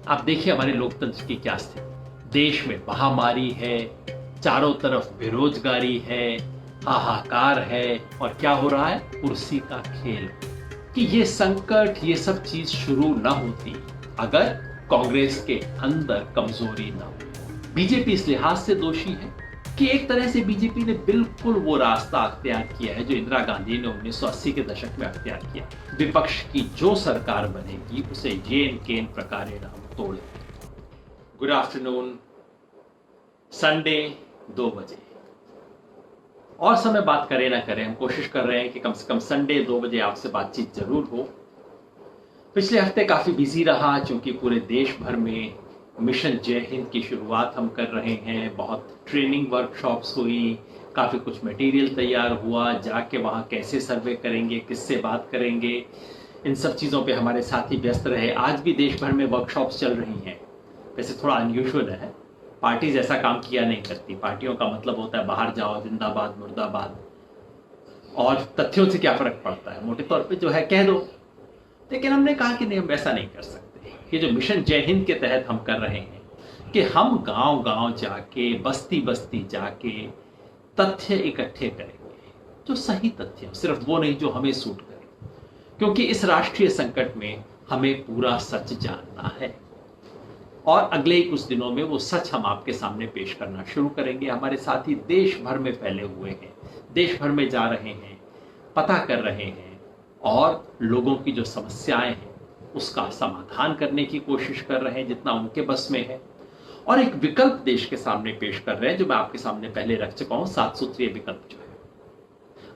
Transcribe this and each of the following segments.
आप देखिए हमारे लोकतंत्र की क्या स्थिति। देश में महामारी है, चारों तरफ बेरोजगारी है, हाहाकार है, और क्या हो रहा है? कुर्सी का खेल। कि ये संकट, ये सब चीज शुरू ना होती अगर कांग्रेस के अंदर कमजोरी ना हो। बीजेपी इस लिहाज से दोषी है कि एक तरह से बीजेपी ने बिल्कुल वो रास्ता अख्तियार किया है जो इंदिरा गांधी ने 1980 के दशक में अख्तियार किया। विपक्ष की जो सरकार बनेगी उसे जेन केन प्रकारेण हम तोड़े। Good afternoon. संडे 2 बजे और समय बात करें ना करें, हम कोशिश कर रहे हैं कि कम से कम संडे 2 बजे आपसे बातचीत जरूर हो। पिछले हफ्ते काफी बिजी रहा क्योंकि पूरे देश भर में मिशन जय हिंद की शुरुआत हम कर रहे हैं। बहुत ट्रेनिंग वर्कशॉप्स हुई, काफी कुछ मटेरियल तैयार हुआ, जाके वहां कैसे सर्वे करेंगे, किससे बात करेंगे, इन सब चीजों पे हमारे साथी व्यस्त रहे। आज भी देश भर में वर्कशॉप्स चल रही हैं। वैसे थोड़ा अनयूजुअल है, पार्टीज ऐसा काम किया नहीं करती। पार्टियों का मतलब होता है बाहर जाओ, जिंदाबाद मुर्दाबाद, और तथ्यों से क्या फर्क पड़ता है, मोटे तौर पे जो है कह दो। लेकिन हमने कहा कि नहीं, हम ऐसा नहीं कर सकते। ये जो मिशन जय हिंद के तहत हम कर रहे हैं कि हम गांव गांव जाके, बस्ती बस्ती जाके तथ्य इकट्ठे करेंगे, जो सही तथ्य, सिर्फ वो नहीं जो हमें सूट करे, क्योंकि इस राष्ट्रीय संकट में हमें पूरा सच जानना है। और अगले ही कुछ दिनों में वो सच हम आपके सामने पेश करना शुरू करेंगे। हमारे साथी देश भर में फैले हुए हैं, देश भर में जा रहे हैं, पता कर रहे हैं और लोगों की जो समस्याएं हैं उसका समाधान करने की कोशिश कर रहे हैं जितना उनके बस में है। और एक विकल्प देश के सामने पेश कर रहे हैं जो मैं आपके सामने पहले रख चुका हूं, 7 सूत्रीय विकल्प जो है।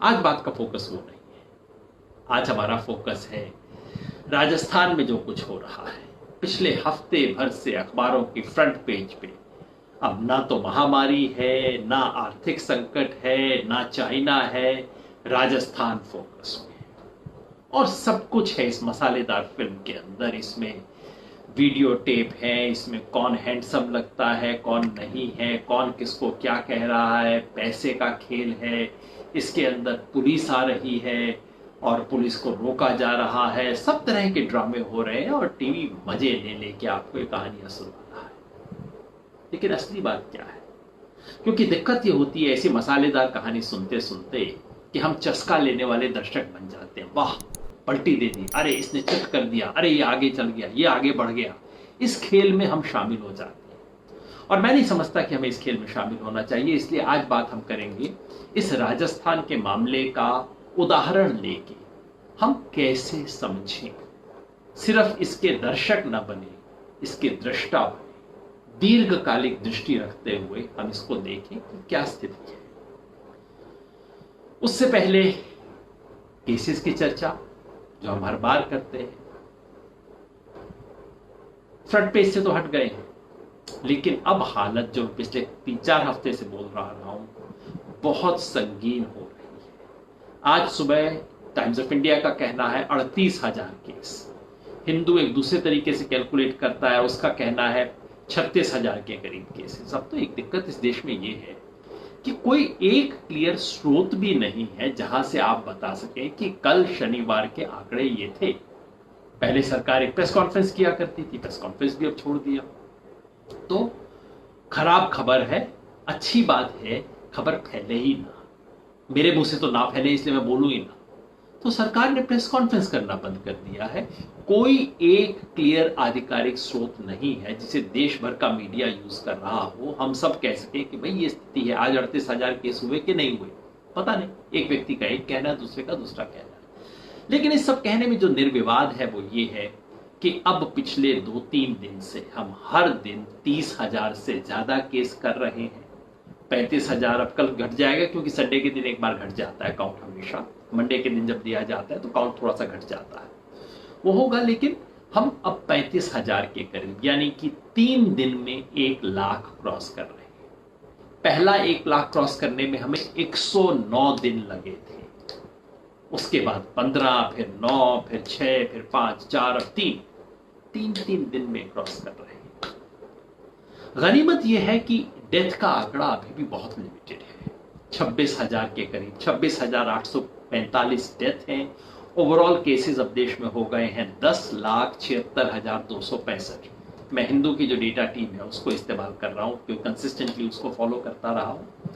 आज बात का फोकस वो नहीं है। आज हमारा फोकस है राजस्थान में जो कुछ हो रहा है। पिछले हफ्ते भर से अखबारों की फ्रंट पेज पे अब ना तो महामारी है, ना आर्थिक संकट है, ना चाइना है, राजस्थान फोकस में। और सब कुछ है इस मसालेदार फिल्म के अंदर। इसमें वीडियो टेप है, इसमें कौन हैंडसम लगता है, कौन नहीं है, कौन किसको क्या कह रहा है, पैसे का खेल है। इसके अंदर पुलिस आ रही है और पुलिस को रोका जा रहा है। सब तरह के ड्रामे हो रहे हैं और टीवी मजे ले लेके आपको ये कहानियां सुना रहा है। लेकिन असली बात क्या है? क्योंकि दिक्कत ये होती है ऐसी मसालेदार कहानी सुनते सुनते कि हम चस्का लेने वाले दर्शक बन जाते हैं। वाह, पलटी दे दी, अरे इसने चिट कर दिया, अरे ये आगे चल गया, ये आगे बढ़ गया। इस खेल में हम शामिल हो जाते हैं और मैं नहीं समझता कि हमें इस खेल में शामिल होना चाहिए। इसलिए आज बात हम करेंगे इस राजस्थान के मामले का उदाहरण लेके हम कैसे समझें। सिर्फ इसके दर्शक न बने, इसके दृष्टा बने। दीर्घकालिक दृष्टि रखते हुए हम इसको देखें कि क्या स्थिति है। उससे पहले केसेस की चर्चा जो हम हर बार करते हैं। फ्रंट पेज से तो हट गए हैं, लेकिन अब हालत जो पिछले 3-4 हफ्ते से बोल रहा हूं बहुत संगीन हो रही है। आज सुबह टाइम्स ऑफ इंडिया का कहना है 38,000 केस। हिंदू एक दूसरे तरीके से कैलकुलेट करता है, उसका कहना है 36,000 के करीब केसेस। अब तो एक दिक्कत इस देश में ये है कि कोई एक क्लियर स्रोत भी नहीं है जहां से आप बता सकें कि कल शनिवार के आंकड़े ये थे। पहले सरकार एक प्रेस कॉन्फ्रेंस किया करती थी, प्रेस कॉन्फ्रेंस भी अब छोड़ दिया। तो खराब खबर है, अच्छी बात है खबर फैले ही ना। मेरे मुंह से तो ना फैले इसलिए मैं बोलूं ही ना। तो सरकार ने प्रेस कॉन्फ्रेंस करना बंद कर दिया है। कोई एक क्लियर आधिकारिक स्रोत नहीं है जिसे देश भर का मीडिया यूज कर रहा हो। हम सब कह सके कि भाई ये स्थिति है, आज 38,000 केस हुए कि नहीं हुए पता नहीं। एक व्यक्ति का एक कहना, दूसरे का दूसरा कहना। लेकिन इस सब कहने में जो निर्विवाद है वो ये है कि अब पिछले 2-3 दिन से हम हर दिन 30,000 से ज्यादा केस कर रहे हैं। 35,000 अब कल घट जाएगा क्योंकि संडे के दिन एक बार घट जाता है काउंट। हमेशा मंडे के दिन जब दिया जाता है तो काउंट थोड़ा सा घट जाता है, वो होगा। लेकिन हम अब 35,000 के करीब, यानी कि 3 दिन में 1 लाख क्रॉस कर रहे हैं। पहला 1 लाख क्रॉस करने में हमें 109 दिन लगे थे। उसके बाद 15, फिर 9, फिर 6, फिर 5, 4 और 3 दिन में क्रॉस कर रहे हैं। गनीमत यह है कि डेथ का आंकड़ा अभी भी बहुत लिमिटेड है। 26,000 के करीब, 26,845 डेथ हैं। ओवरऑल केसेस अब देश में हो गए हैं 10,76,265। मैं हिंदू की जो डेटा टीम है उसको इस्तेमाल कर रहा हूं, क्योंकि कंसिस्टेंटली उसको फॉलो करता रहा हूं।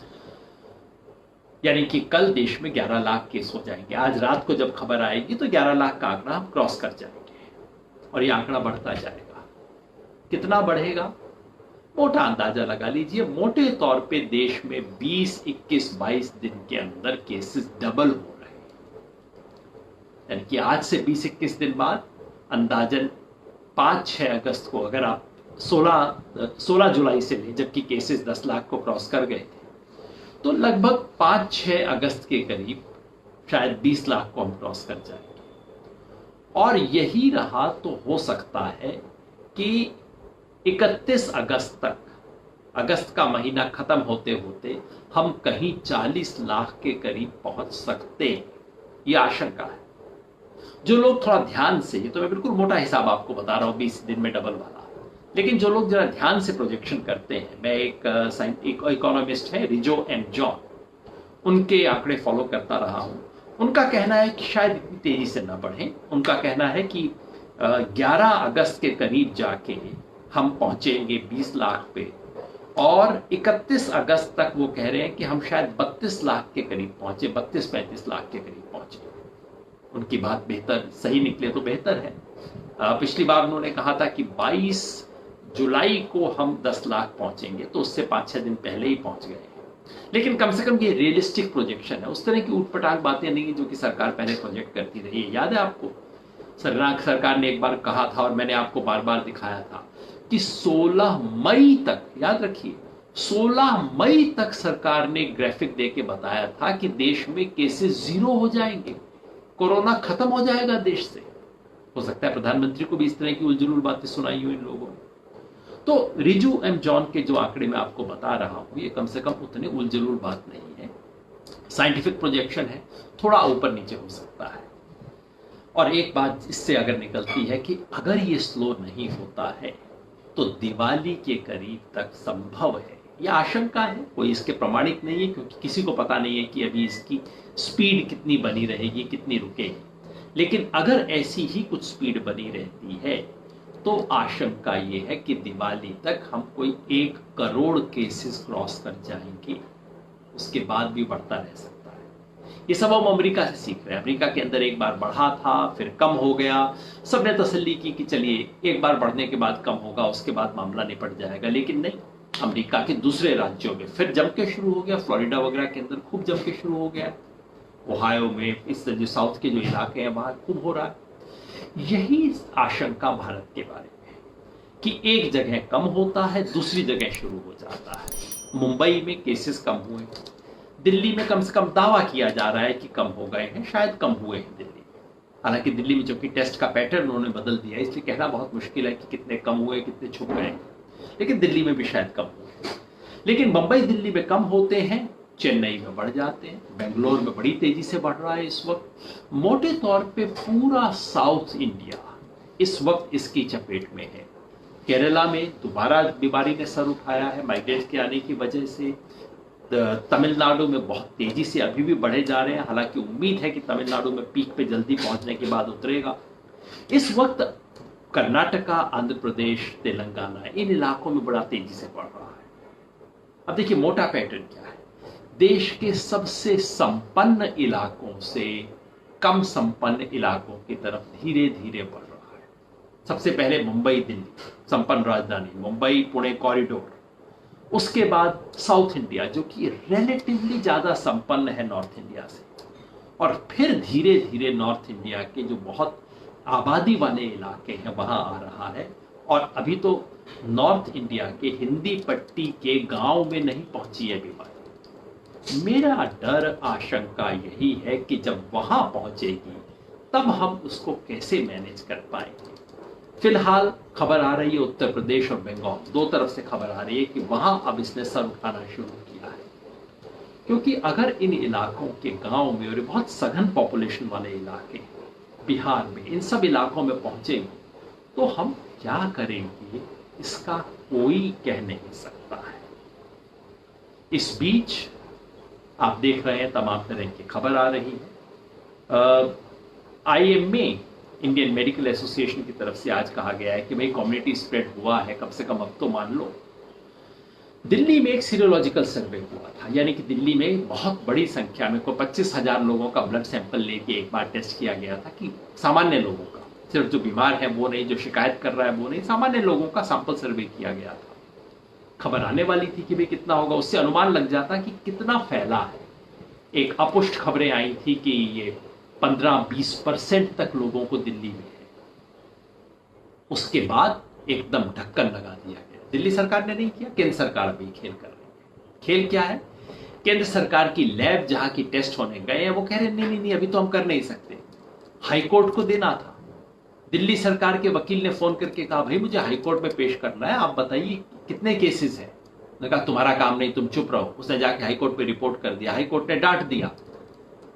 यानी कि कल देश में 11 लाख केस हो जाएंगे। आज रात को जब खबर आएगी तो 11 लाख का आंकड़ा हम क्रॉस कर जाएंगे और ये आंकड़ा बढ़ता जाएगा। कितना बढ़ेगा, मोटा अंदाजा लगा लीजिए। मोटे तौर पे देश में 20, 21, 22 दिन के अंदर केसेस डबल हो रहे हैं। यानी कि आज से 20-21 दिन बाद अंदाजन 5-6 अगस्त को, अगर आप 16 जुलाई से ले, जबकि केसेस 10 लाख को क्रॉस कर गए थे, तो लगभग 5-6 अगस्त के करीब शायद 20 लाख को हम क्रॉस कर जाएंगे। और यही रहा तो हो सकता है कि 31 अगस्त तक, अगस्त का महीना खत्म होते होते हम कहीं 40 लाख के करीब पहुंच सकते हैं। यह आशंका है। जो लोग थोड़ा ध्यान से, ये तो मैं बिल्कुल मोटा हिसाब आपको बता रहा हूं 20 दिन में डबल वाला, लेकिन जो लोग जरा ध्यान से प्रोजेक्शन करते हैं, मैं एक इकोनॉमिस्ट है रिजो एंड जॉन, उनके आंकड़े फॉलो करता रहा हूं। उनका कहना है कि शायद इतनी तेजी से ना बढ़े। उनका कहना है कि 11 अगस्त के करीब जाके हम पहुंचेंगे 20 लाख पे, और 31 अगस्त तक वो कह रहे हैं कि हम शायद 32 लाख के करीब पहुंचे, 32-35 लाख के करीब पहुंचे। उनकी बात बेहतर सही निकले तो बेहतर है। पिछली बार उन्होंने कहा था कि 22 जुलाई को हम 10 लाख पहुंचेंगे, तो उससे 5-6 दिन पहले ही पहुंच गए हैं। लेकिन कम से कम ये रियलिस्टिक प्रोजेक्शन है। उस तरह की उटपटांग बातें नहीं है जो कि सरकार पहले प्रोजेक्ट करती रही है। याद है आपको, सरकार ने एक बार कहा था, और मैंने आपको बार बार दिखाया था, कि 16 मई तक, याद रखिए 16 मई तक सरकार ने ग्राफिक दे के बताया था कि देश में केसेस 0 हो जाएंगे, कोरोना खत्म हो जाएगा देश से। हो सकता है प्रधानमंत्री को भी इस तरह की उलझुल बातें सुनाई हो इन लोगों ने। तो रिजू एम जॉन के जो आंकड़े मैं आपको बता रहा हूं, ये कम से कम उतने उलझुल बात नहीं है, साइंटिफिक प्रोजेक्शन है, थोड़ा ऊपर नीचे हो सकता है। और एक बात इससे अगर निकलती है कि अगर ये स्लो नहीं होता है तो दिवाली के करीब तक संभव है। यह आशंका है, कोई इसके प्रमाणित नहीं है, क्योंकि किसी को पता नहीं है कि अभी इसकी स्पीड कितनी बनी रहेगी, कितनी रुकेगी। लेकिन अगर ऐसी ही कुछ स्पीड बनी रहती है तो आशंका ये है कि दिवाली तक हम कोई 1 करोड़ केसेस क्रॉस कर जाएंगे। उसके बाद भी बढ़ता रह सकता है। ये सब हम अमेरिका से सीख रहे हैं। अमेरिका के अंदर एक बार बढ़ा था, फिर कम हो गया, सबने तसल्ली की कि चलिए एक बार बढ़ने के बाद कम होगा, उसके बाद मामला निपट जाएगा। लेकिन नहीं, अमेरिका के दूसरे राज्यों में फिर जम के शुरू हो गया। फ्लोरिडा वगैरह के अंदर खूब जम के शुरू हो गया, ओहायो में, इस जो साउथ के जो इलाके हैं वहां खूब हो रहा है। यही आशंका भारत के बारे में है कि एक जगह कम होता है, दूसरी जगह शुरू हो जाता है। मुंबई में केसेस कम हुए, दिल्ली में कम से कम दावा किया जा रहा है कि कम हो गए हैं, शायद कम हुए हैं दिल्ली में। हालांकि दिल्ली में चूंकि टेस्ट का पैटर्न उन्होंने बदल दिया, इसलिए कहना बहुत मुश्किल है कि कितने कम हुए, कितने छुप गए, लेकिन दिल्ली में भी शायद कम हुए। लेकिन मुंबई दिल्ली में कम होते हैं, चेन्नई में बढ़ जाते हैं, बेंगलोर में बड़ी तेजी से बढ़ रहा है इस वक्त। मोटे तौर पे पूरा साउथ इंडिया इस वक्त इसकी चपेट में है। केरला में दोबारा बीमारी ने सर उठाया है माइग्रेंट्स के आने की वजह से। तमिलनाडु में बहुत तेजी से अभी भी बढ़े जा रहे हैं, हालांकि उम्मीद है कि तमिलनाडु में पीक पे जल्दी पहुंचने के बाद उतरेगा। इस वक्त कर्नाटका, आंध्र प्रदेश, तेलंगाना, इन इलाकों में बड़ा तेजी से बढ़ रहा है। अब देखिए मोटा पैटर्न क्या है, देश के सबसे संपन्न इलाकों से कम संपन्न इलाकों की तरफ धीरे धीरे बढ़ रहा है। सबसे पहले मुंबई दिल्ली, संपन्न राजधानी मुंबई पुणे कॉरिडोर, उसके बाद साउथ इंडिया जो कि रिलेटिवली ज्यादा संपन्न है नॉर्थ इंडिया से, और फिर धीरे धीरे नॉर्थ इंडिया के जो बहुत आबादी वाले इलाके हैं वहां आ रहा है। और अभी तो नॉर्थ इंडिया के हिंदी पट्टी के गांव में नहीं पहुंची है बीमारी। मेरा डर, आशंका यही है कि जब वहां पहुंचेगी तब हम उसको कैसे मैनेज कर पाएंगे। फिलहाल खबर आ रही है उत्तर प्रदेश और बंगाल, दो तरफ से खबर आ रही है कि वहां अब इसने सर उठाना शुरू किया है। क्योंकि अगर इन इलाकों के गांव में, और बहुत सघन पॉपुलेशन वाले इलाके बिहार में, इन सब इलाकों में पहुंचेंगे तो हम क्या करेंगे इसका कोई कह नहीं सकता है। इस बीच आप देख रहे हैं तमाम तरह की खबर आ रही है। IMA इंडियन मेडिकल एसोसिएशन की तरफ से आज कहा गया है कि भाई कम्युनिटी स्प्रेड हुआ है, कम से कम अब तो मान लो। दिल्ली में एक सीरोलॉजिकल सर्वे हुआ था, यानी कि दिल्ली में बहुत बड़ी संख्या में, को 25,000 लोगों का ब्लड सैंपल लेके एक बार टेस्ट किया गया था, कि सामान्य लोगों का, सिर्फ जो बीमार है वो नहीं, जो शिकायत कर रहा है वो नहीं, सामान्य लोगों का सैंपल सर्वे किया गया था। खबर आने वाली थी कि भाई कितना होगा, उससे अनुमान लग जाता कि कितना फैला है। एक अपुष्ट खबरें आई थी कि ये 15-20% तक लोगों को दिल्ली में है। उसके बाद एकदम ढक्कन लगा दिया गया। दिल्ली सरकार ने नहीं किया, केंद्र सरकार अभी खेल कर रही है। खेल क्या है? केंद्र सरकार की लैब जहां की टेस्ट होने गए हैं वो कह रहे नहीं नहीं नहीं, अभी तो हम कर नहीं सकते। हाईकोर्ट को देना था। दिल्ली सरकार के वकील ने फोन करके कहा भाई मुझे हाईकोर्ट में पेश करना है, आप बताइए कितने केसेस हैं। ने कहा तुम्हारा काम नहीं, तुम चुप रहो। उसने जाके हाईकोर्ट में रिपोर्ट कर दिया, हाईकोर्ट ने डांट दिया।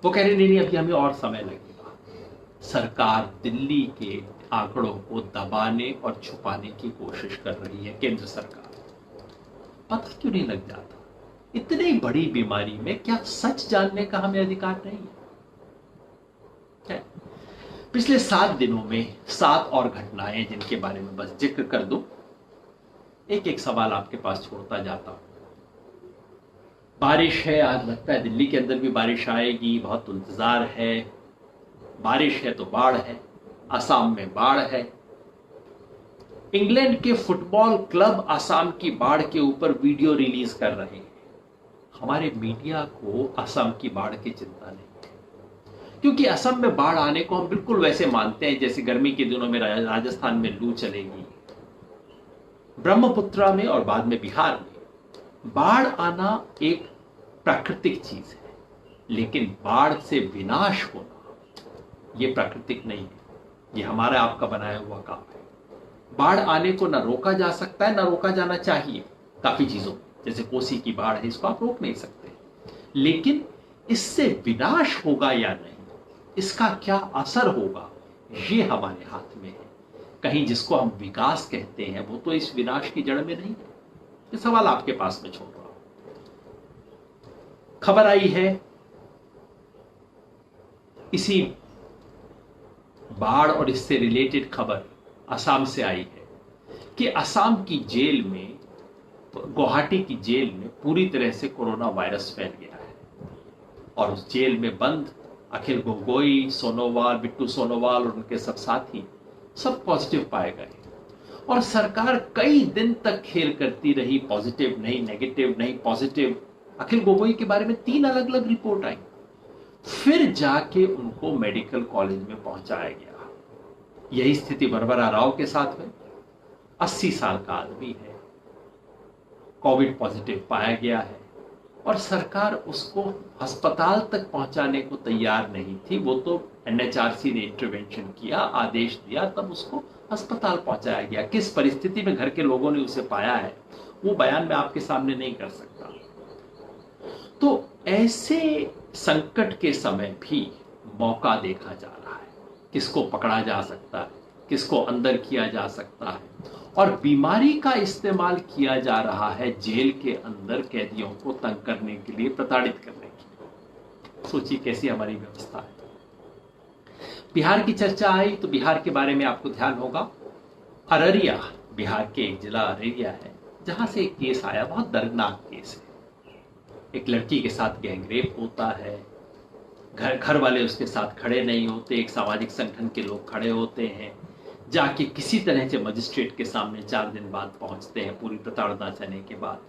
वो कह रहे नहीं नहीं, अभी हमें और समय लगेगा। सरकार दिल्ली के आंकड़ों को दबाने और छुपाने की कोशिश कर रही है। केंद्र सरकार पता क्यों नहीं लग जाता? इतनी बड़ी बीमारी में क्या सच जानने का हमें अधिकार नहीं है? पिछले 7 दिनों में 7 और घटनाएं जिनके बारे में बस जिक्र कर दूं, एक एक सवाल आपके पास छोड़ता जाता हूं। बारिश है, आज लगता है दिल्ली के अंदर भी बारिश आएगी, बहुत इंतजार है। बारिश है तो बाढ़ है, असम में बाढ़ है। इंग्लैंड के फुटबॉल क्लब असम की बाढ़ के ऊपर वीडियो रिलीज कर रहे हैं। हमारे मीडिया को असम की बाढ़ की चिंता नहीं है, क्योंकि असम में बाढ़ आने को हम बिल्कुल वैसे मानते हैं जैसे गर्मी के दिनों में राजस्थान में लू चलेगी। ब्रह्मपुत्रा में और बाद में बिहार में बाढ़ आना एक प्राकृतिक चीज है, लेकिन बाढ़ से विनाश होना यह प्राकृतिक नहीं है, ये हमारा आपका बनाया हुआ काम है। बाढ़ आने को ना रोका जा सकता है, ना रोका जाना चाहिए। काफी चीजों जैसे कोसी की बाढ़ है, इसको आप रोक नहीं सकते, लेकिन इससे विनाश होगा या नहीं, इसका क्या असर होगा, ये हमारे हाथ में है। कहीं जिसको हम विकास कहते हैं वो तो इस विनाश की जड़ में नहीं है। ये सवाल आपके पास में छोड़ रहा हूं। खबर आई है इसी बाढ़ और इससे रिलेटेड खबर असम से आई है कि असम की जेल में, गुवाहाटी की जेल में पूरी तरह से कोरोना वायरस फैल गया है और उस जेल में बंद अखिल गोगोई, सोनोवाल, बिट्टू सोनोवाल और उनके सब साथी सब पॉजिटिव पाए गए। और सरकार कई दिन तक खेल करती रही, पॉजिटिव नहीं, नेगेटिव नहीं, पॉजिटिव। अखिल गोगोई के बारे में 3 अलग अलग रिपोर्ट आई, फिर जाके उनको मेडिकल कॉलेज में पहुंचाया गया। यही स्थिति वरवरा राव के साथ में, 80 साल का आदमी है, कोविड पॉजिटिव पाया गया है और सरकार उसको अस्पताल तक पहुंचाने को तैयार नहीं थी। वो तो एनएचआरसी ने इंटरवेंशन किया, आदेश दिया, तब उसको अस्पताल पहुंचाया गया। किस परिस्थिति में घर के लोगों ने उसे पाया है वो बयान मैं आपके सामने नहीं कर सकता। तो ऐसे संकट के समय भी मौका देखा जा रहा है, किसको पकड़ा जा सकता है, किसको अंदर किया जा सकता है, और बीमारी का इस्तेमाल किया जा रहा है जेल के अंदर कैदियों को तंग करने के लिए, प्रताड़ित करने के लिए। सोचिए कैसी हमारी व्यवस्था है। बिहार की चर्चा आई तो बिहार के बारे में आपको ध्यान होगा। अररिया, बिहार के एक जिला अररिया है, जहां से एक केस आया, बहुत दर्दनाक केस है। एक लड़की के साथ गैंगरेप होता है, घर वाले उसके साथ खड़े नहीं होते, एक सामाजिक संगठन के लोग खड़े होते हैं, जाके किसी तरह से मजिस्ट्रेट के सामने 4 दिन बाद पहुंचते हैं, पूरी प्रताड़ना सहने के बाद,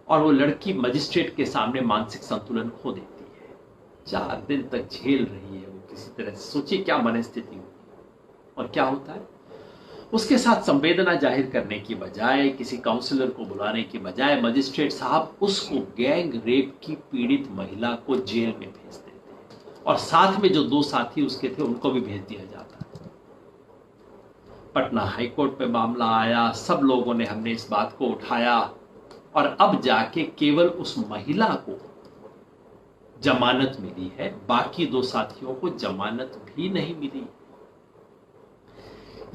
और वो लड़की मजिस्ट्रेट के सामने मानसिक संतुलन खो देती है। 4 दिन तक झेल रही है वो किसी तरह से। सोचिए क्या मनस्थिति होगी। और क्या होता है, उसके साथ संवेदना जाहिर करने की बजाय, किसी काउंसलर को बुलाने की बजाय, मजिस्ट्रेट साहब उसको गैंग रेप की पीड़ित महिला को जेल में भेज देते हैं, और साथ में जो 2 साथी उसके थे उनको भी भेज दिया जाता है। पटना हाईकोर्ट में मामला आया, सब लोगों ने, हमने इस बात को उठाया, और अब जाके केवल उस महिला को जमानत मिली है, बाकी 2 साथियों को जमानत भी नहीं मिली।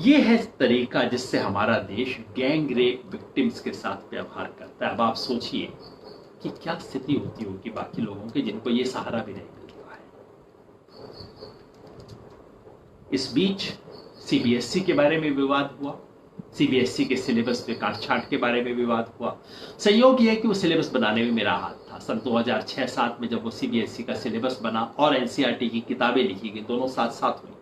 यह है तरीका जिससे हमारा देश गैंग रेप विक्टिम्स के साथ व्यवहार करता है। अब आप सोचिए कि क्या स्थिति होती होगी बाकी लोगों की, जिनको ये सहारा भी नहीं मिल रहा है। इस बीच सीबीएसई के बारे में विवाद हुआ, सीबीएसई के सिलेबस पे काट-छांट के बारे में विवाद हुआ। संयोग यह है कि वो सिलेबस बनाने में मेरा हाथ था। सन 2006-07 में जब वो सीबीएसई का सिलेबस बना और एनसीईआरटी की किताबें लिखी गई, दोनों साथ-साथ हुई।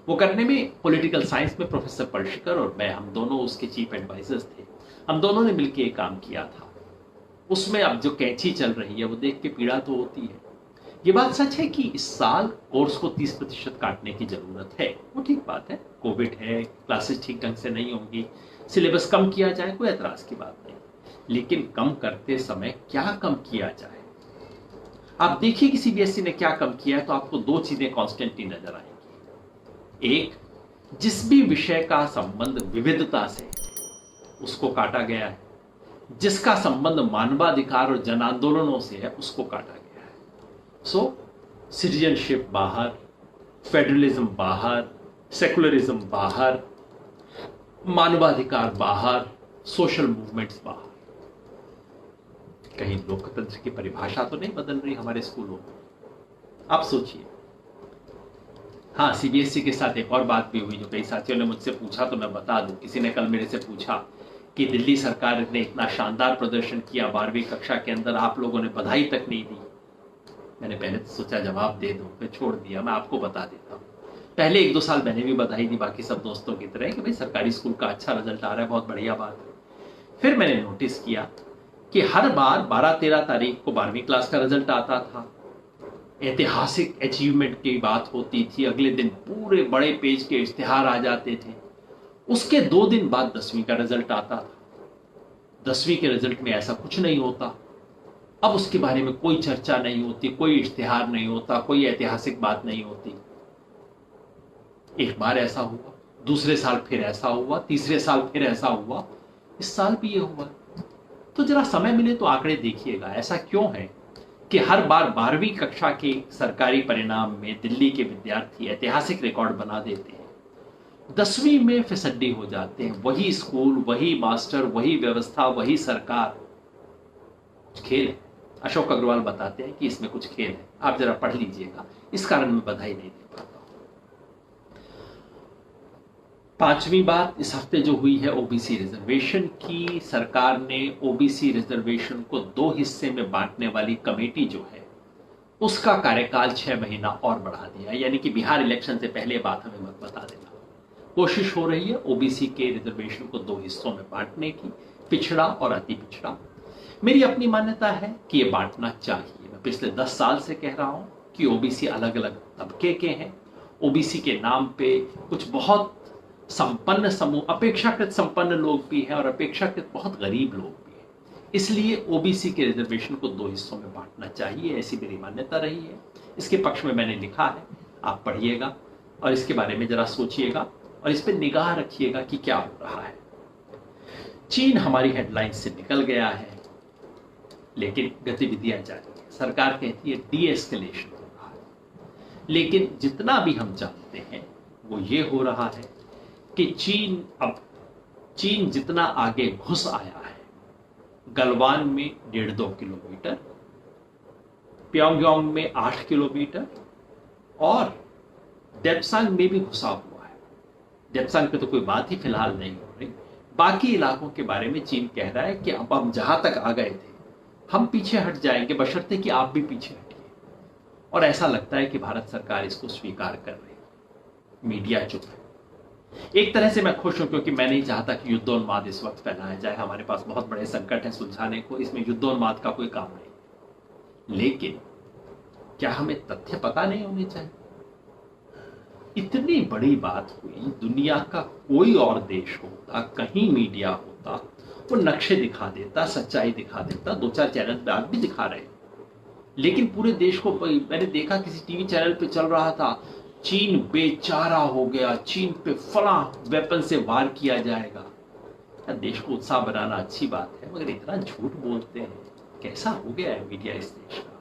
वो करने में पॉलिटिकल साइंस में प्रोफेसर पलशिकर और मैं, हम दोनों उसके चीफ एडवाइजर्स थे। हम दोनों ने मिलकर एक काम किया था। उसमें अब जो कैंची चल रही है वो देख के पीड़ा तो होती है। ये बात सच है कि इस साल कोर्स को 30% काटने की जरूरत है, वो ठीक बात है। कोविड है, क्लासेस ठीक ढंग से नहीं होंगी, सिलेबस कम किया जाए, कोई एतराज की बात नहीं। लेकिन कम करते समय क्या कम किया जाए? आप देखिए कि सीबीएसई ने क्या कम किया है तो आपको दो चीजें कॉन्स्टेंटली नजर आएंगी। एक, जिस भी विषय का संबंध विविधता से, उसको काटा गया है। जिसका संबंध मानवाधिकार और जन आंदोलनों से है, उसको काटा गया है। सो सिटीजनशिप बाहर, फेडरलिज्म बाहर, सेकुलरिज्म बाहर, मानवाधिकार बाहर, सोशल मूवमेंट्स बाहर। कहीं लोकतंत्र की परिभाषा तो नहीं बदल रही हमारे स्कूलों में? आप सोचिए। हाँ, सीबीएसई के साथ एक और बात भी हुई जो कई साथियों ने मुझसे पूछा, तो मैं बता दूं। किसी ने कल मेरे से पूछा कि दिल्ली सरकार ने इतना शानदार प्रदर्शन किया 12वीं कक्षा के अंदर, आप लोगों ने बधाई तक नहीं दी। मैंने पहले तो सोचा जवाब दे दूं, फिर छोड़ दिया। मैं आपको बता देता हूं। पहले 1-2 साल मैंने भी बधाई दी बाकी सब दोस्तों की तरह कि भाई सरकारी स्कूल का अच्छा रिजल्ट आ रहा है, बहुत बढ़िया बात है। फिर मैंने नोटिस किया कि हर बार 12-13 तारीख को 12वीं क्लास का रिजल्ट आता था, ऐतिहासिक अचीवमेंट की बात होती थी, अगले दिन पूरे बड़े पेज के इश्तिहार आ जाते थे। उसके 2 दिन बाद 10वीं का रिजल्ट आता था। 10वीं के रिजल्ट में ऐसा कुछ नहीं होता। अब उसके बारे में कोई चर्चा नहीं होती, कोई इश्तिहार नहीं होता, कोई ऐतिहासिक बात नहीं होती। एक बार ऐसा हुआ, दूसरे साल फिर ऐसा हुआ, तीसरे साल फिर ऐसा हुआ, इस साल भी ये हुआ। तो जरा समय मिले तो आंकड़े देखिएगा, ऐसा क्यों है कि हर बार 12वीं कक्षा के सरकारी परिणाम में दिल्ली के विद्यार्थी ऐतिहासिक रिकॉर्ड बना देते हैं, 10वीं में फिसड्डी हो जाते हैं। वही स्कूल, वही मास्टर, वही व्यवस्था, वही सरकार। कुछ खेल है। अशोक अग्रवाल बताते हैं कि इसमें कुछ खेल है, आप जरा पढ़ लीजिएगा। इस कारण मैं बधाई नहीं दे पाता हूं। 5वीं बात इस हफ्ते जो हुई है ओबीसी रिजर्वेशन की। सरकार ने ओबीसी रिजर्वेशन को 2 हिस्से में बांटने वाली कमेटी जो है, उसका कार्यकाल 6 महीना और बढ़ा दिया। यानी कि बिहार इलेक्शन से पहले बात हमें मत बता देना। कोशिश हो रही है ओबीसी के रिजर्वेशन को 2 हिस्सों में बांटने की, पिछड़ा और अति पिछड़ा। मेरी अपनी मान्यता है कि यह बांटना चाहिए। मैं पिछले 10 साल से कह रहा हूं कि ओबीसी अलग अलग तबके के हैं। ओबीसी के नाम पे कुछ बहुत संपन्न समूह, अपेक्षाकृत संपन्न लोग भी हैं और अपेक्षाकृत बहुत गरीब लोग भी हैं। इसलिए ओबीसी के रिजर्वेशन को 2 हिस्सों में बांटना चाहिए, ऐसी मेरी मान्यता रही है। इसके पक्ष में मैंने लिखा है, आप पढ़िएगा और इसके बारे में जरा सोचिएगा और इस पर निगाह रखिएगा कि क्या हो रहा है। चीन हमारी हेडलाइंस से निकल गया है, लेकिन गतिविधियां जारी है। सरकार कहती है डी एस्केलेशन हो रहा है, लेकिन जितना भी हम जानते हैं वो ये हो रहा है कि चीन जितना आगे घुस आया है, गलवान में 1.5-2 किलोमीटर, प्योंगयांग में 8 किलोमीटर और डेप्सांग में भी घुसा हुआ है। डेप्सांग पे तो कोई बात ही फिलहाल नहीं हो रही। बाकी इलाकों के बारे में चीन कह रहा है कि अब हम जहां तक आ गए थे हम पीछे हट जाएंगे, बशर्ते कि आप भी पीछे हटिए। और ऐसा लगता है कि भारत सरकार इसको स्वीकार कर रही है। मीडिया चुप है। एक तरह से मैं खुश हूं, क्योंकि मैं नहीं चाहता कि युद्धोन्माद इस वक्त फैलाया जाए। हमारे पास बहुत बड़े संकट है सुलझाने को, इसमें युद्धोन्माद का कोई काम नहीं। लेकिन क्या हमें तथ्य पता नहीं होने चाहिए? इतनी बड़ी बात हुई, दुनिया का कोई और देश होता, कहीं मीडिया होता, वो नक्शे दिखा देता, सच्चाई दिखा देता। 2-4 चैनल पे आज भी दिखा रहे हैं, लेकिन पूरे देश को, मैंने देखा किसी टीवी चैनल पे चल रहा था, चीन बेचारा हो गया, चीन पे फला वेपन से वार किया जाएगा। देश को उत्साह बनाना अच्छी बात है, मगर इतना झूठ बोलते हैं। कैसा हो गया है मीडिया इस देश का?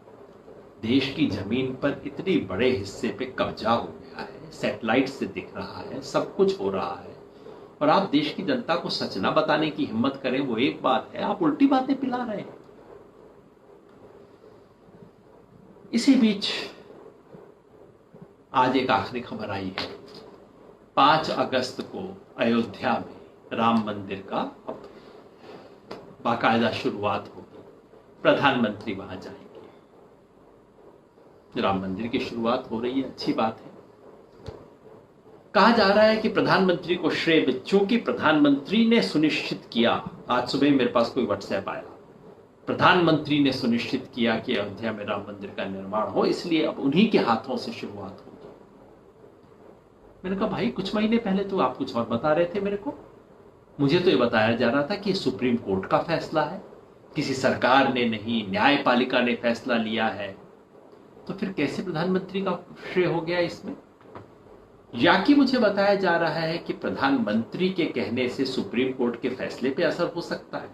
देश की जमीन पर इतने बड़े हिस्से पे कब्जा हो गया है, सैटेलाइट से दिख रहा है, सब कुछ हो रहा है, और आप देश की जनता को सच ना बताने की हिम्मत करें, वो एक बात है, आप उल्टी बातें पिला रहे हैं। इसी बीच आज एक आखिरी खबर आई है 5 अगस्त को अयोध्या में राम मंदिर का अब बाकायदा शुरुआत होगी। प्रधानमंत्री वहां जाएंगे। राम मंदिर की शुरुआत हो रही है, अच्छी बात है। कहा जा रहा है कि प्रधानमंत्री को श्रेय, चूंकि प्रधानमंत्री ने सुनिश्चित किया, आज सुबह मेरे पास कोई व्हाट्सएप आया, प्रधानमंत्री ने सुनिश्चित किया कि अयोध्या में राम मंदिर का निर्माण हो, इसलिए अब उन्हीं के हाथों से शुरुआत होगी। मैंने कहा भाई कुछ महीने पहले तो आप कुछ और बता रहे थे मेरे को, मुझे तो ये बताया जा रहा था कि सुप्रीम कोर्ट का फैसला है, किसी सरकार ने नहीं, न्यायपालिका ने फैसला लिया है, तो फिर कैसे प्रधानमंत्री का श्रेय हो गया इसमें? या कि मुझे बताया जा रहा है कि प्रधानमंत्री के कहने से सुप्रीम कोर्ट के फैसले पे असर हो सकता है।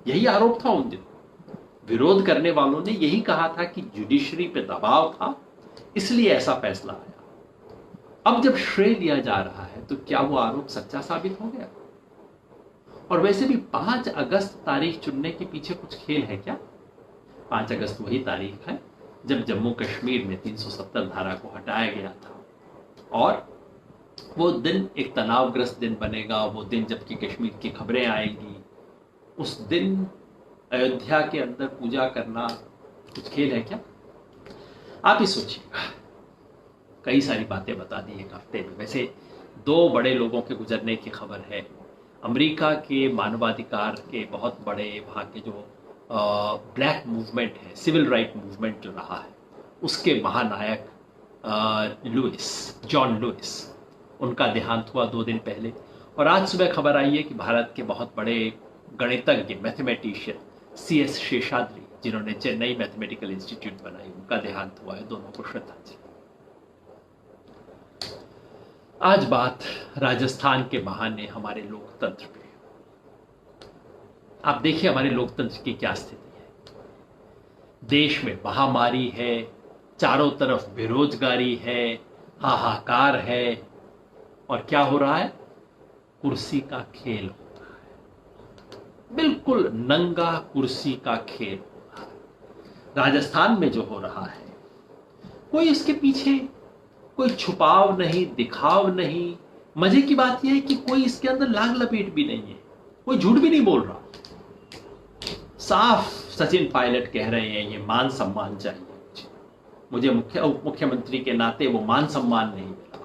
यही आरोप था उन दिनों, विरोध करने वालों ने यही कहा था कि जुडिशरी पे दबाव था, इसलिए ऐसा फैसला आया। अब जब श्रेय लिया जा रहा है तो क्या वो आरोप सच्चा साबित हो गया? और वैसे भी 5 अगस्त तारीख चुनने के पीछे कुछ खेल है क्या? 5 अगस्त वही तारीख है जब जम्मू कश्मीर में 370 धारा को हटाया गया था, और वो दिन एक तनावग्रस्त दिन बनेगा। वो दिन जबकि कश्मीर की खबरें आएंगी, उस दिन अयोध्या के अंदर पूजा करना कुछ खेल है क्या? आप ही सोचिएगा। कई सारी बातें बता दी एक हफ्ते में। वैसे 2 बड़े लोगों के गुजरने की खबर है। अमेरिका के मानवाधिकार के बहुत बड़े वहाँ के जो ब्लैक मूवमेंट है, सिविल राइट मूवमेंट जो रहा है, उसके महानायक जॉन लुइस, उनका देहांत हुआ 2 दिन पहले। और आज सुबह खबर आई है कि भारत के बहुत बड़े गणितज्ञ, मैथमेटिशियन CS शेषाद्री, जिन्होंने चेन्नई मैथमेटिकल इंस्टीट्यूट बनाई, उनका देहांत हुआ है। दोनों को श्रद्धांजलि। आज बात राजस्थान के बहाने हमारे लोकतंत्र पे। आप देखिए हमारे लोकतंत्र की क्या स्थिति है। देश में महामारी है, चारों तरफ बेरोजगारी है, हाहाकार है, और क्या हो रहा है? कुर्सी का खेल हो रहा है। बिल्कुल नंगा कुर्सी का खेल हो रहा है। राजस्थान में जो हो रहा है, कोई इसके पीछे कोई छुपाव नहीं, दिखाव नहीं। मजे की बात यह है कि कोई इसके अंदर लाग लपेट भी नहीं है, कोई झूठ भी नहीं बोल रहा। साफ सचिन पायलट कह रहे हैं ये मान सम्मान चाहिए मुझे उप मुख्यमंत्री के नाते वो मान सम्मान नहीं मिला।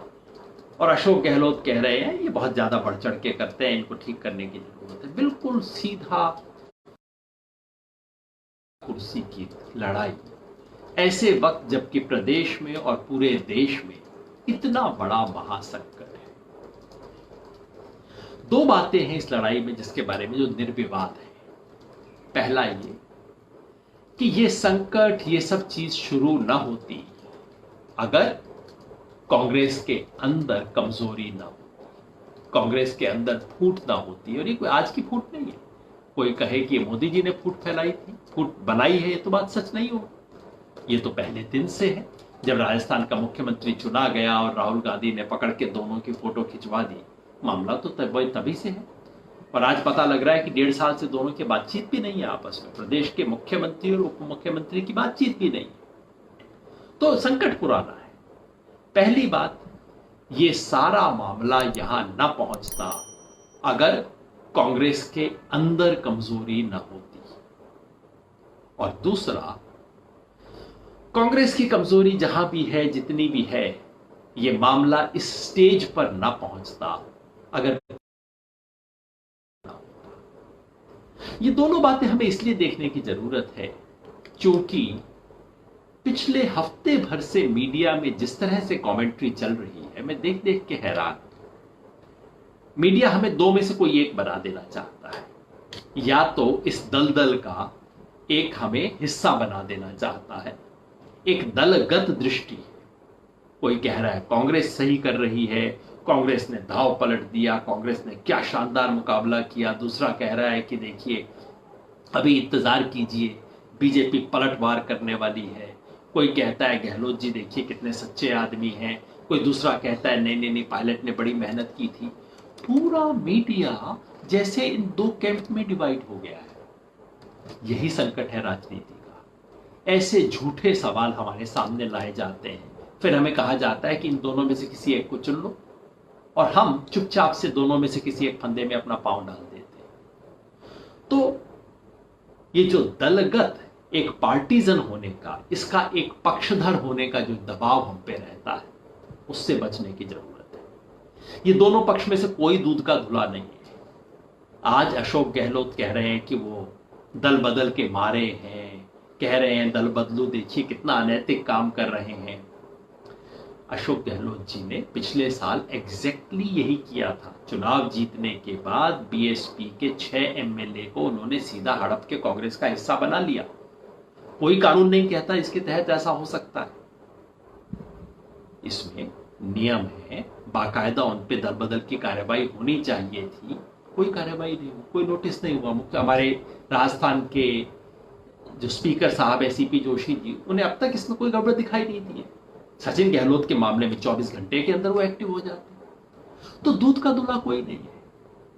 और अशोक गहलोत कह रहे हैं ये बहुत ज्यादा बढ़ चढ़ के करते हैं, इनको ठीक करने की जरूरत है। बिल्कुल सीधा कुर्सी की लड़ाई, ऐसे वक्त जबकि प्रदेश में और पूरे देश में इतना बड़ा महासंकट है। 2 बातें हैं इस लड़ाई में जिसके बारे में जो निर्विवाद है। पहला ये कि ये संकट, ये सब चीज शुरू न होती अगर कांग्रेस के अंदर कमजोरी ना होती, कांग्रेस के अंदर फूट ना होती। और ये कोई आज की फूट नहीं है। कोई कहे कि मोदी जी ने फूट फैलाई थी, फूट बनाई है, ये तो बात सच नहीं हो। ये तो पहले दिन से है, जब राजस्थान का मुख्यमंत्री चुना गया और राहुल गांधी ने पकड़ के दोनों की फोटो खिंचवा दी। मामला तो तभी से है। और आज पता लग रहा है कि 1.5 साल से दोनों की बातचीत भी नहीं है आपस में। प्रदेश के मुख्यमंत्री और उप मुख्यमंत्री की बातचीत भी नहीं है। तो संकट पुराना है। पहली बात, ये सारा मामला यहां न पहुंचता अगर कांग्रेस के अंदर कमजोरी न होती। और दूसरा, कांग्रेस की कमजोरी जहां भी है, जितनी भी है, ये मामला इस स्टेज पर ना पहुंचता अगर। ये दोनों बातें हमें इसलिए देखने की जरूरत है क्योंकि पिछले हफ्ते भर से मीडिया में जिस तरह से कमेंट्री चल रही है, मैं देख देख के हैरान। मीडिया हमें 2 में से कोई एक बना देना चाहता है। या तो इस दलदल का एक हमें हिस्सा बना देना चाहता है, एक दलगत दृष्टि। कोई कह रहा है कांग्रेस सही कर रही है, कांग्रेस ने दाव पलट दिया, कांग्रेस ने क्या शानदार मुकाबला किया। दूसरा कह रहा है कि देखिए अभी इंतजार कीजिए, बीजेपी पलटवार करने वाली है। कोई कहता है गहलोत जी देखिए कितने सच्चे आदमी हैं। कोई दूसरा कहता है नहीं, पायलट ने बड़ी मेहनत की थी। पूरा मीडिया जैसे इन 2 कैंप में डिवाइड हो गया है। यही संकट है राजनीति का। ऐसे झूठे सवाल हमारे सामने लाए जाते हैं, फिर हमें कहा जाता है कि इन दोनों में से किसी एक को चुन लो। और हम चुपचाप से दोनों में से किसी एक फंदे में अपना पांव डाल देते। तो ये जो दलगत एक पार्टीजन होने का, इसका एक पक्षधर होने का जो दबाव हम पे रहता है, उससे बचने की जरूरत है। ये दोनों पक्ष में से कोई दूध का धुला नहीं है। आज अशोक गहलोत कह रहे हैं कि वो दल बदल के मारे हैं, कह रहे हैं दल बदलू, देखिए कितना अनैतिक काम कर रहे हैं। अशोक गहलोत जी ने पिछले साल एग्जैक्टली यही किया था। चुनाव जीतने के बाद बीएसपी के 6 एमएलए को उन्होंने सीधा हड़प के कांग्रेस का हिस्सा बना लिया। कोई कानून नहीं कहता इसके तहत ऐसा हो सकता है। इसमें नियम है, बाकायदा उन पे दल बदल की कार्रवाई होनी चाहिए थी। कोई कार्रवाई नहीं हुई, कोई नोटिस नहीं हुआ। मुख्य हमारे राजस्थान के जो स्पीकर साहब है सीपी जोशी जी, उन्हें अब तक इसमें कोई गड़बड़ दिखाई नहीं दी है। सचिन गहलोत के मामले में 24 घंटे के अंदर वो एक्टिव हो जाते हैं। तो दूध का दूल्हा कोई नहीं है।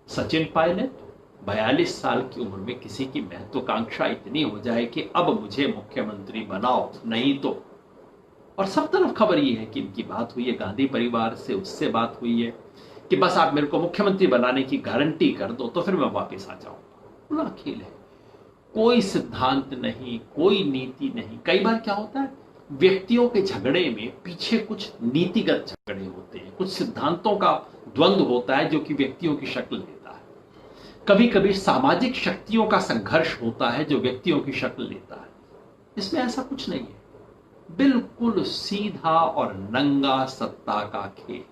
सचिन पायलट 42 साल की उम्र में किसी की महत्वाकांक्षा इतनी हो जाए कि अब मुझे मुख्यमंत्री बनाओ, नहीं तो। और सब तरफ खबर ये है कि इनकी बात हुई है गांधी परिवार से, उससे बात हुई है कि बस आप मेरे को मुख्यमंत्री बनाने की गारंटी कर दो तो फिर मैं वापस आ जाऊंगा। पूरा खेल है, कोई सिद्धांत नहीं, कोई नीति नहीं। कई बार क्या होता है, व्यक्तियों के झगड़े में पीछे कुछ नीतिगत झगड़े होते हैं, कुछ सिद्धांतों का द्वंद्व होता है जो कि व्यक्तियों की शक्ल लेता है। कभी कभी सामाजिक शक्तियों का संघर्ष होता है जो व्यक्तियों की शक्ल लेता है। इसमें ऐसा कुछ नहीं है, बिल्कुल सीधा और नंगा सत्ता का खेल।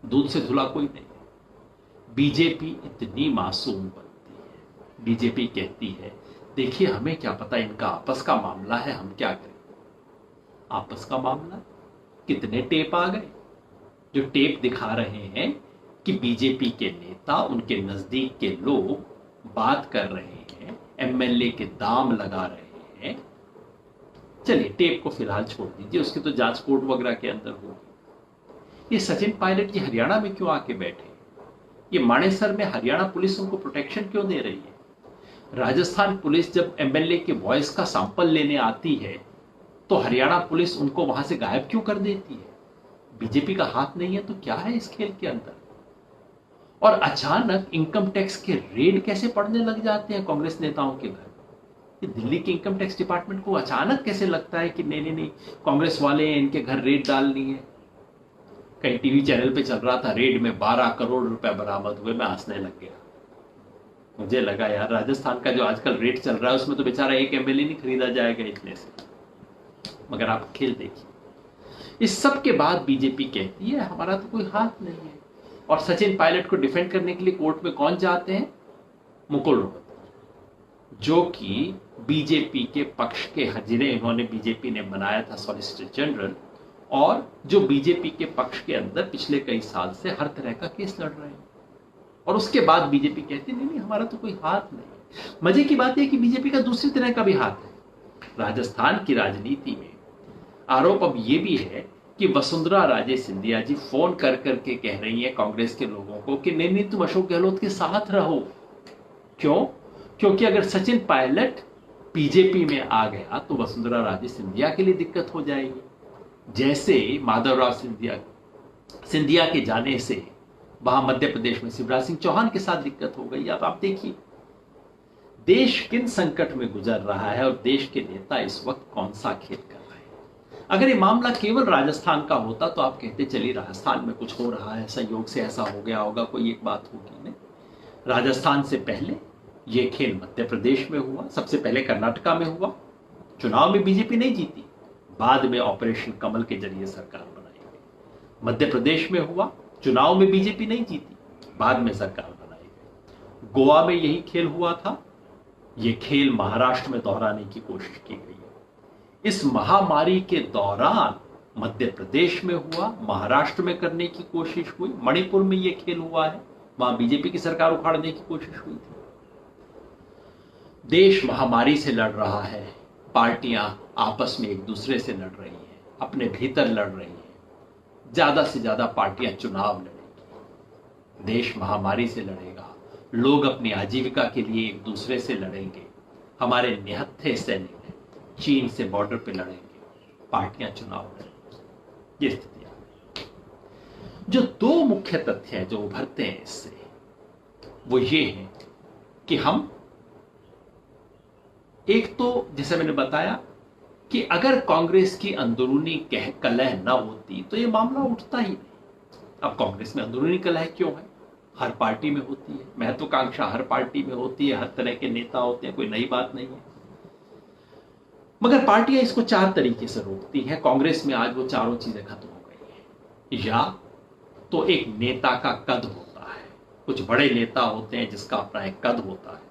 दूध से धुला कोई नहीं है। बीजेपी इतनी मासूम बनती है। बीजेपी कहती है देखिए हमें क्या पता, इनका आपस का मामला है, हम क्या करें। आपस का मामला, कितने टेप आ गए जो टेप दिखा रहे हैं कि बीजेपी के नेता, उनके नजदीक के लोग बात कर रहे हैं, एमएलए के दाम लगा रहे हैं। चलिए टेप को फिलहाल छोड़ दीजिए, उसकी तो जांच कोर्ट वगैरह के अंदर होगी। ये सचिन पायलट जी हरियाणा में क्यों आके बैठे? ये मानेसर में हरियाणा पुलिस उनको प्रोटेक्शन क्यों दे रही है? राजस्थान पुलिस जब एमएलए के वॉइस का सैंपल लेने आती है तो हरियाणा पुलिस उनको वहां से गायब क्यों कर देती है? बीजेपी का हाथ नहीं है तो क्या है इस खेल के अंदर? और अचानक इनकम टैक्स के रेड कैसे पड़ने लग जाते हैं कांग्रेस नेताओं के घर? ये दिल्ली के इनकम टैक्स डिपार्टमेंट को अचानक कैसे लगता है कि नहीं नहीं नहीं, कांग्रेस वाले हैं, इनके घर रेड डालनी है। कहीं टीवी चैनल पे चल रहा था, रेड में 12 करोड़ रुपए बरामद हुए। मैं हंसने लग गया। मुझे लगा यार राजस्थान का जो आजकल रेट चल रहा है उसमें तो बेचारा एक एमएलए नहीं खरीदा जाएगा इतने से। मगर आप खेल देखिए, इस सब के बाद बीजेपी कहती है हमारा तो कोई हाथ नहीं है। और सचिन पायलट को डिफेंड करने के लिए कोर्ट में कौन जाते हैं? मुकुल रोहतगी, जो कि बीजेपी के पक्ष के जिन्हें इन्होंने बीजेपी ने बनाया था सॉलिसिटर जनरल, और जो बीजेपी के पक्ष के अंदर पिछले कई साल से हर तरह का केस लड़ रहे हैं। और उसके बाद बीजेपी कहती नहीं नहीं हमारा तो कोई हाथ नहीं। मजे की बात यह कि बीजेपी का दूसरी तरह का भी हाथ है। राजस्थान की राजनीति में आरोप अब यह भी है कि वसुंधरा राजे सिंधिया जी फोन कर करके कह रही है कांग्रेस के लोगों को कि नहीं नहीं तुम अशोक गहलोत के साथ रहो। क्यों? क्योंकि अगर सचिन पायलट बीजेपी में आ गया तो वसुंधरा राजे सिंधिया के लिए दिक्कत हो जाएगी। जैसे माधवराव सिंधिया के जाने से वहां मध्य प्रदेश में शिवराज सिंह चौहान के साथ दिक्कत हो गई। अब आप देखिए देश किन संकट में गुजर रहा है और देश के नेता इस वक्त कौन सा खेल कर रहे हैं। अगर ये मामला केवल राजस्थान का होता तो आप कहते चलिए राजस्थान में कुछ हो रहा है, संयोग से ऐसा हो गया होगा, कोई एक बात होगी। नहीं, राजस्थान से पहले ये खेल मध्य प्रदेश में हुआ, सबसे पहले कर्नाटका में हुआ। चुनाव में बीजेपी नहीं जीती, बाद में ऑपरेशन कमल के जरिए सरकार बनाई गई। मध्य प्रदेश में हुआ, चुनाव में बीजेपी नहीं जीती, बाद में सरकार बनाई गई। गोवा में यही खेल हुआ था। यह खेल महाराष्ट्र में दोहराने की कोशिश की गई है। इस महामारी के दौरान मध्य प्रदेश में हुआ, महाराष्ट्र में करने की कोशिश हुई, मणिपुर में यह खेल हुआ है, वहां बीजेपी की सरकार उखाड़ने की कोशिश हुई थी। देश महामारी से लड़ रहा है, पार्टियां आपस में एक दूसरे से लड़ रही हैं, अपने भीतर लड़ रही हैं। ज्यादा से ज्यादा पार्टियां चुनाव लड़ेंगी। देश महामारी से लड़ेगा, लोग अपनी आजीविका के लिए एक दूसरे से लड़ेंगे। हमारे निहत्थे सैनिक चीन से बॉर्डर पे लड़ेंगे, पार्टियां चुनाव लड़ेंगी। ये स्थिति है। जो दो मुख्य तथ्य हैं जो उभरते हैं इससे, वो ये है कि हम एक तो जैसे मैंने बताया कि अगर कांग्रेस की अंदरूनी कलह न होती तो ये मामला उठता ही नहीं। अब कांग्रेस में अंदरूनी कलह क्यों है? हर पार्टी में होती है, महत्वाकांक्षा हर पार्टी में होती है, हर तरह के नेता होते हैं, कोई नई बात नहीं है। मगर पार्टियां इसको चार तरीके से रोकती हैं। कांग्रेस में आज वो चारों चीजें खत्म हो गई हैं। या तो एक नेता का कद होता है, कुछ बड़े नेता होते हैं जिसका अपना एक कद होता है,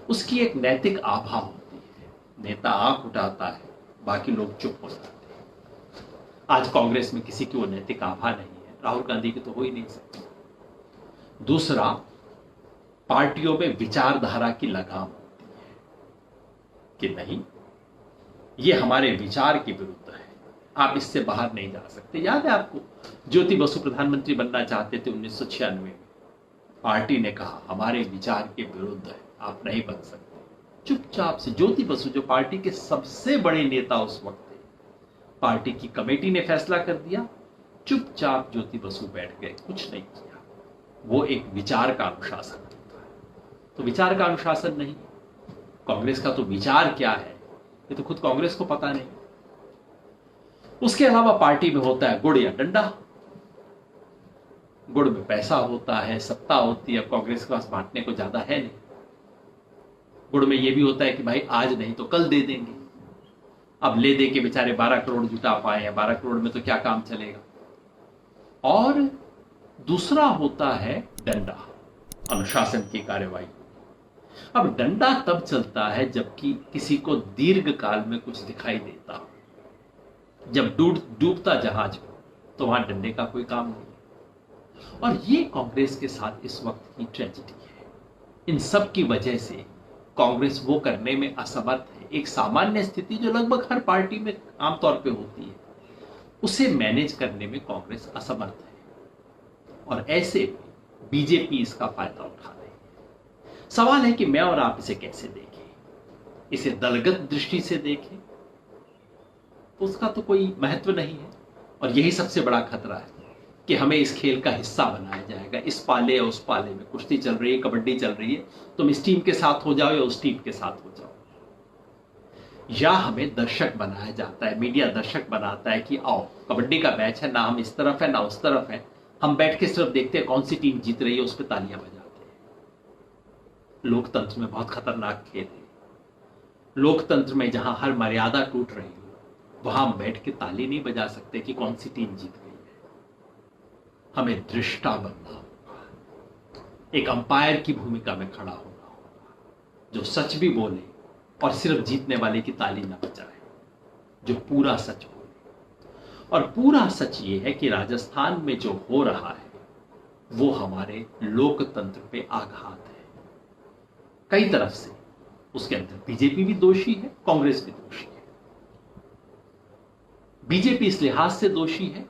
उसकी एक नैतिक आभा होती है, नेता आंख उठाता है, बाकी लोग चुप हो जाते हैं। आज कांग्रेस में किसी की वो नैतिक आभा नहीं है, राहुल गांधी की तो हो ही नहीं सकती। दूसरा, पार्टियों में विचारधारा की लगाम होती है कि नहीं, ये हमारे विचार के विरुद्ध है, आप इससे बाहर नहीं जा सकते। याद है आपको, ज्योति बसु प्रधानमंत्री बनना चाहते थे 1996 में, पार्टी ने कहा हमारे विचार के विरुद्ध है, आप नहीं बन सकते। चुपचाप से ज्योति बसु, जो पार्टी के सबसे बड़े नेता उस वक्त थे, पार्टी की कमेटी ने फैसला कर दिया, चुपचाप ज्योति बसु बैठ गए, कुछ नहीं किया। वो एक विचार का अनुशासन होता है। तो विचार का अनुशासन नहीं, कांग्रेस का तो विचार क्या है ये तो खुद कांग्रेस को पता नहीं। उसके अलावा पार्टी में होता है गुड़ या डंडा। गुड़ में पैसा होता है, सत्ता होती है, कांग्रेस के पास बांटने को ज्यादा है नहीं। गुड़ में यह भी होता है कि भाई आज नहीं तो कल दे देंगे। अब ले दे के बेचारे 12 करोड़ जुटा पाए हैं, 12 करोड़ में तो क्या काम चलेगा। और दूसरा होता है डंडा, अनुशासन की कार्यवाही। अब डंडा तब चलता है जबकि किसी को दीर्घ काल में कुछ दिखाई देता हो। जब डूबता जहाज हो तो वहां डंडे का कोई काम नहीं। और ये कांग्रेस के साथ इस वक्त की ट्रेजेडी है। इन सब की वजह से कांग्रेस वो करने में असमर्थ है। एक सामान्य स्थिति जो लगभग हर पार्टी में आमतौर पे होती है, उसे मैनेज करने में कांग्रेस असमर्थ है। और ऐसे में बीजेपी इसका फायदा उठा रही है। सवाल है कि मैं और आप इसे कैसे देखें। इसे दलगत दृष्टि से देखें तो उसका तो कोई महत्व नहीं है। और यही सबसे बड़ा खतरा है कि हमें इस खेल का हिस्सा बनाया जाएगा। इस पाले या उस पाले में कुश्ती चल रही है, कबड्डी चल रही है, तुम इस टीम के साथ हो जाओ या उस टीम के साथ हो जाओ। या हमें दर्शक बनाया जाता है, मीडिया दर्शक बनाता है कि आओ कबड्डी का मैच है, ना हम इस तरफ है ना उस तरफ है, हम बैठ के सिर्फ देखते हैं कौन सी टीम जीत रही है, उस पर तालियां बजाते हैं। लोकतंत्र में बहुत खतरनाक खेल है। लोकतंत्र में जहां हर मर्यादा टूट रही हो, वहां हम बैठ के ताली नहीं बजा सकते कि कौन सी टीम जीत गई है। हमें दृष्टा बनना होगा, एक अंपायर की भूमिका में खड़ा होना होगा, जो सच भी बोले और सिर्फ जीतने वाले की ताली न बजाए, जो पूरा सच बोले। और पूरा सच ये है कि राजस्थान में जो हो रहा है वो हमारे लोकतंत्र पे आघात है कई तरफ से। उसके अंदर बीजेपी भी दोषी है, कांग्रेस भी दोषी है। बीजेपी इस लिहाज से दोषी है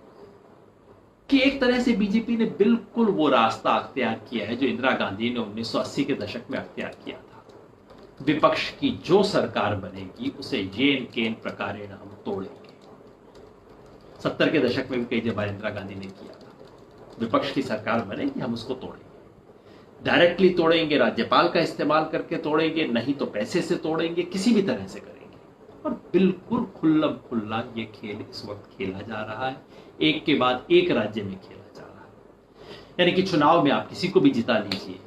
कि एक तरह से बीजेपी ने बिल्कुल वो रास्ता अख्तियार किया है जो इंदिरा गांधी ने 1980 के दशक में अख्तियार किया था। विपक्ष की जो सरकार बनेगी उसे येन केन प्रकारेण हम तोड़ेंगे। 70 के दशक में भी कई बार इंदिरा गांधी ने किया था, विपक्ष की सरकार बनेगी हम उसको तोड़ेंगे। डायरेक्टली तोड़ेंगे, राज्यपाल का इस्तेमाल करके तोड़ेंगे, नहीं तो पैसे से तोड़ेंगे, किसी भी तरह से करेंगे। और बिल्कुल खुल्लम खुल्ला ये खेल इस वक्त खेला जा रहा है, एक के बाद एक राज्य में खेला जा रहा है। यानी कि चुनाव में आप किसी को भी जिता लीजिए,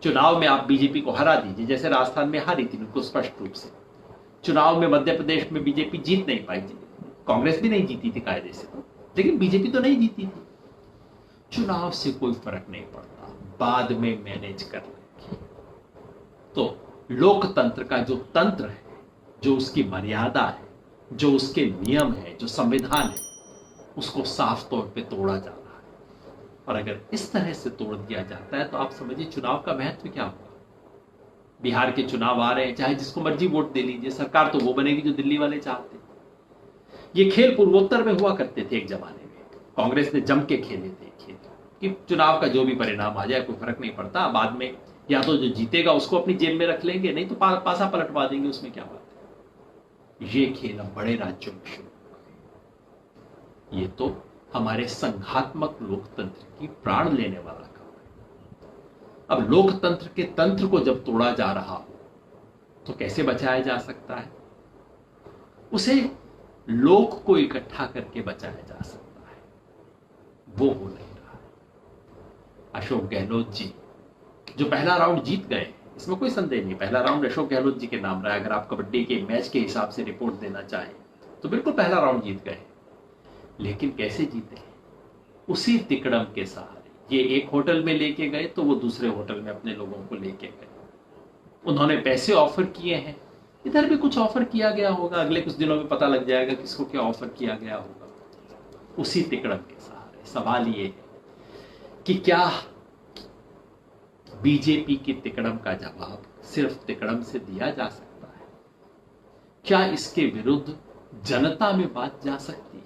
चुनाव में आप बीजेपी को हरा दीजिए, जैसे राजस्थान में हारी थी बिल्कुल स्पष्ट रूप से। चुनाव में मध्य प्रदेश में बीजेपी जीत नहीं पाई, कांग्रेस भी नहीं जीती थी कायदे से, लेकिन बीजेपी तो नहीं जीती थी। चुनाव से कोई फर्क नहीं पड़ता, बाद में मैनेज कर लेंगे। तो लोकतंत्र का जो तंत्र है, जो उसकी मर्यादा है, जो उसके नियम है, जो संविधान है, उसको साफ तौर पे तोड़ा जा रहा है। और अगर इस तरह से तोड़ दिया जाता है तो आप समझिए चुनाव का महत्व क्या होगा। बिहार के चुनाव आ रहे हैं, चाहे जिसको मर्जी वोट दे लीजिए, सरकार तो वो बनेगी जो दिल्ली वाले चाहते हैं। ये खेल पूर्वोत्तर में हुआ करते थे एक जमाने में, कांग्रेस ने जम के खेले थे खेल कि चुनाव का जो भी परिणाम आ जाए कोई फर्क नहीं पड़ता, बाद में या तो जो जीतेगा उसको अपनी जेब में रख लेंगे, नहीं तो पासा पलटवा देंगे, उसमें क्या बात है। ये खेल अब बड़े राज्यों में शुरू हो गए। ये तो हमारे संघात्मक लोकतंत्र की प्राण लेने वाला काम है। अब लोकतंत्र के तंत्र को जब तोड़ा जा रहा हो तो कैसे बचाया जा सकता है? उसे लोक को इकट्ठा करके बचाया जा सकता है। वो हो नहीं रहा है। अशोक गहलोत जी जो पहला राउंड जीत गए, इसमें कोई संदेह नहीं, पहला राउंड अशोक गहलोत जी के नाम रहा है। अगर आप कबड्डी के मैच के हिसाब से रिपोर्ट देना चाहें तो बिल्कुल पहला राउंड जीत गए। लेकिन कैसे जीते? उसी तिकड़म के सहारे। ये एक होटल में लेके गए तो वो दूसरे होटल में अपने लोगों को लेके गए। उन्होंने पैसे ऑफर किए हैं, इधर भी कुछ ऑफर किया गया होगा, अगले कुछ दिनों में पता लग जाएगा किसको क्या ऑफर किया गया होगा। उसी तिकड़म के सहारे। सवाल ये है कि क्या बीजेपी की तिकड़म का जवाब सिर्फ तिकड़म से दिया जा सकता है? क्या इसके विरुद्ध जनता में बात जा सकती है?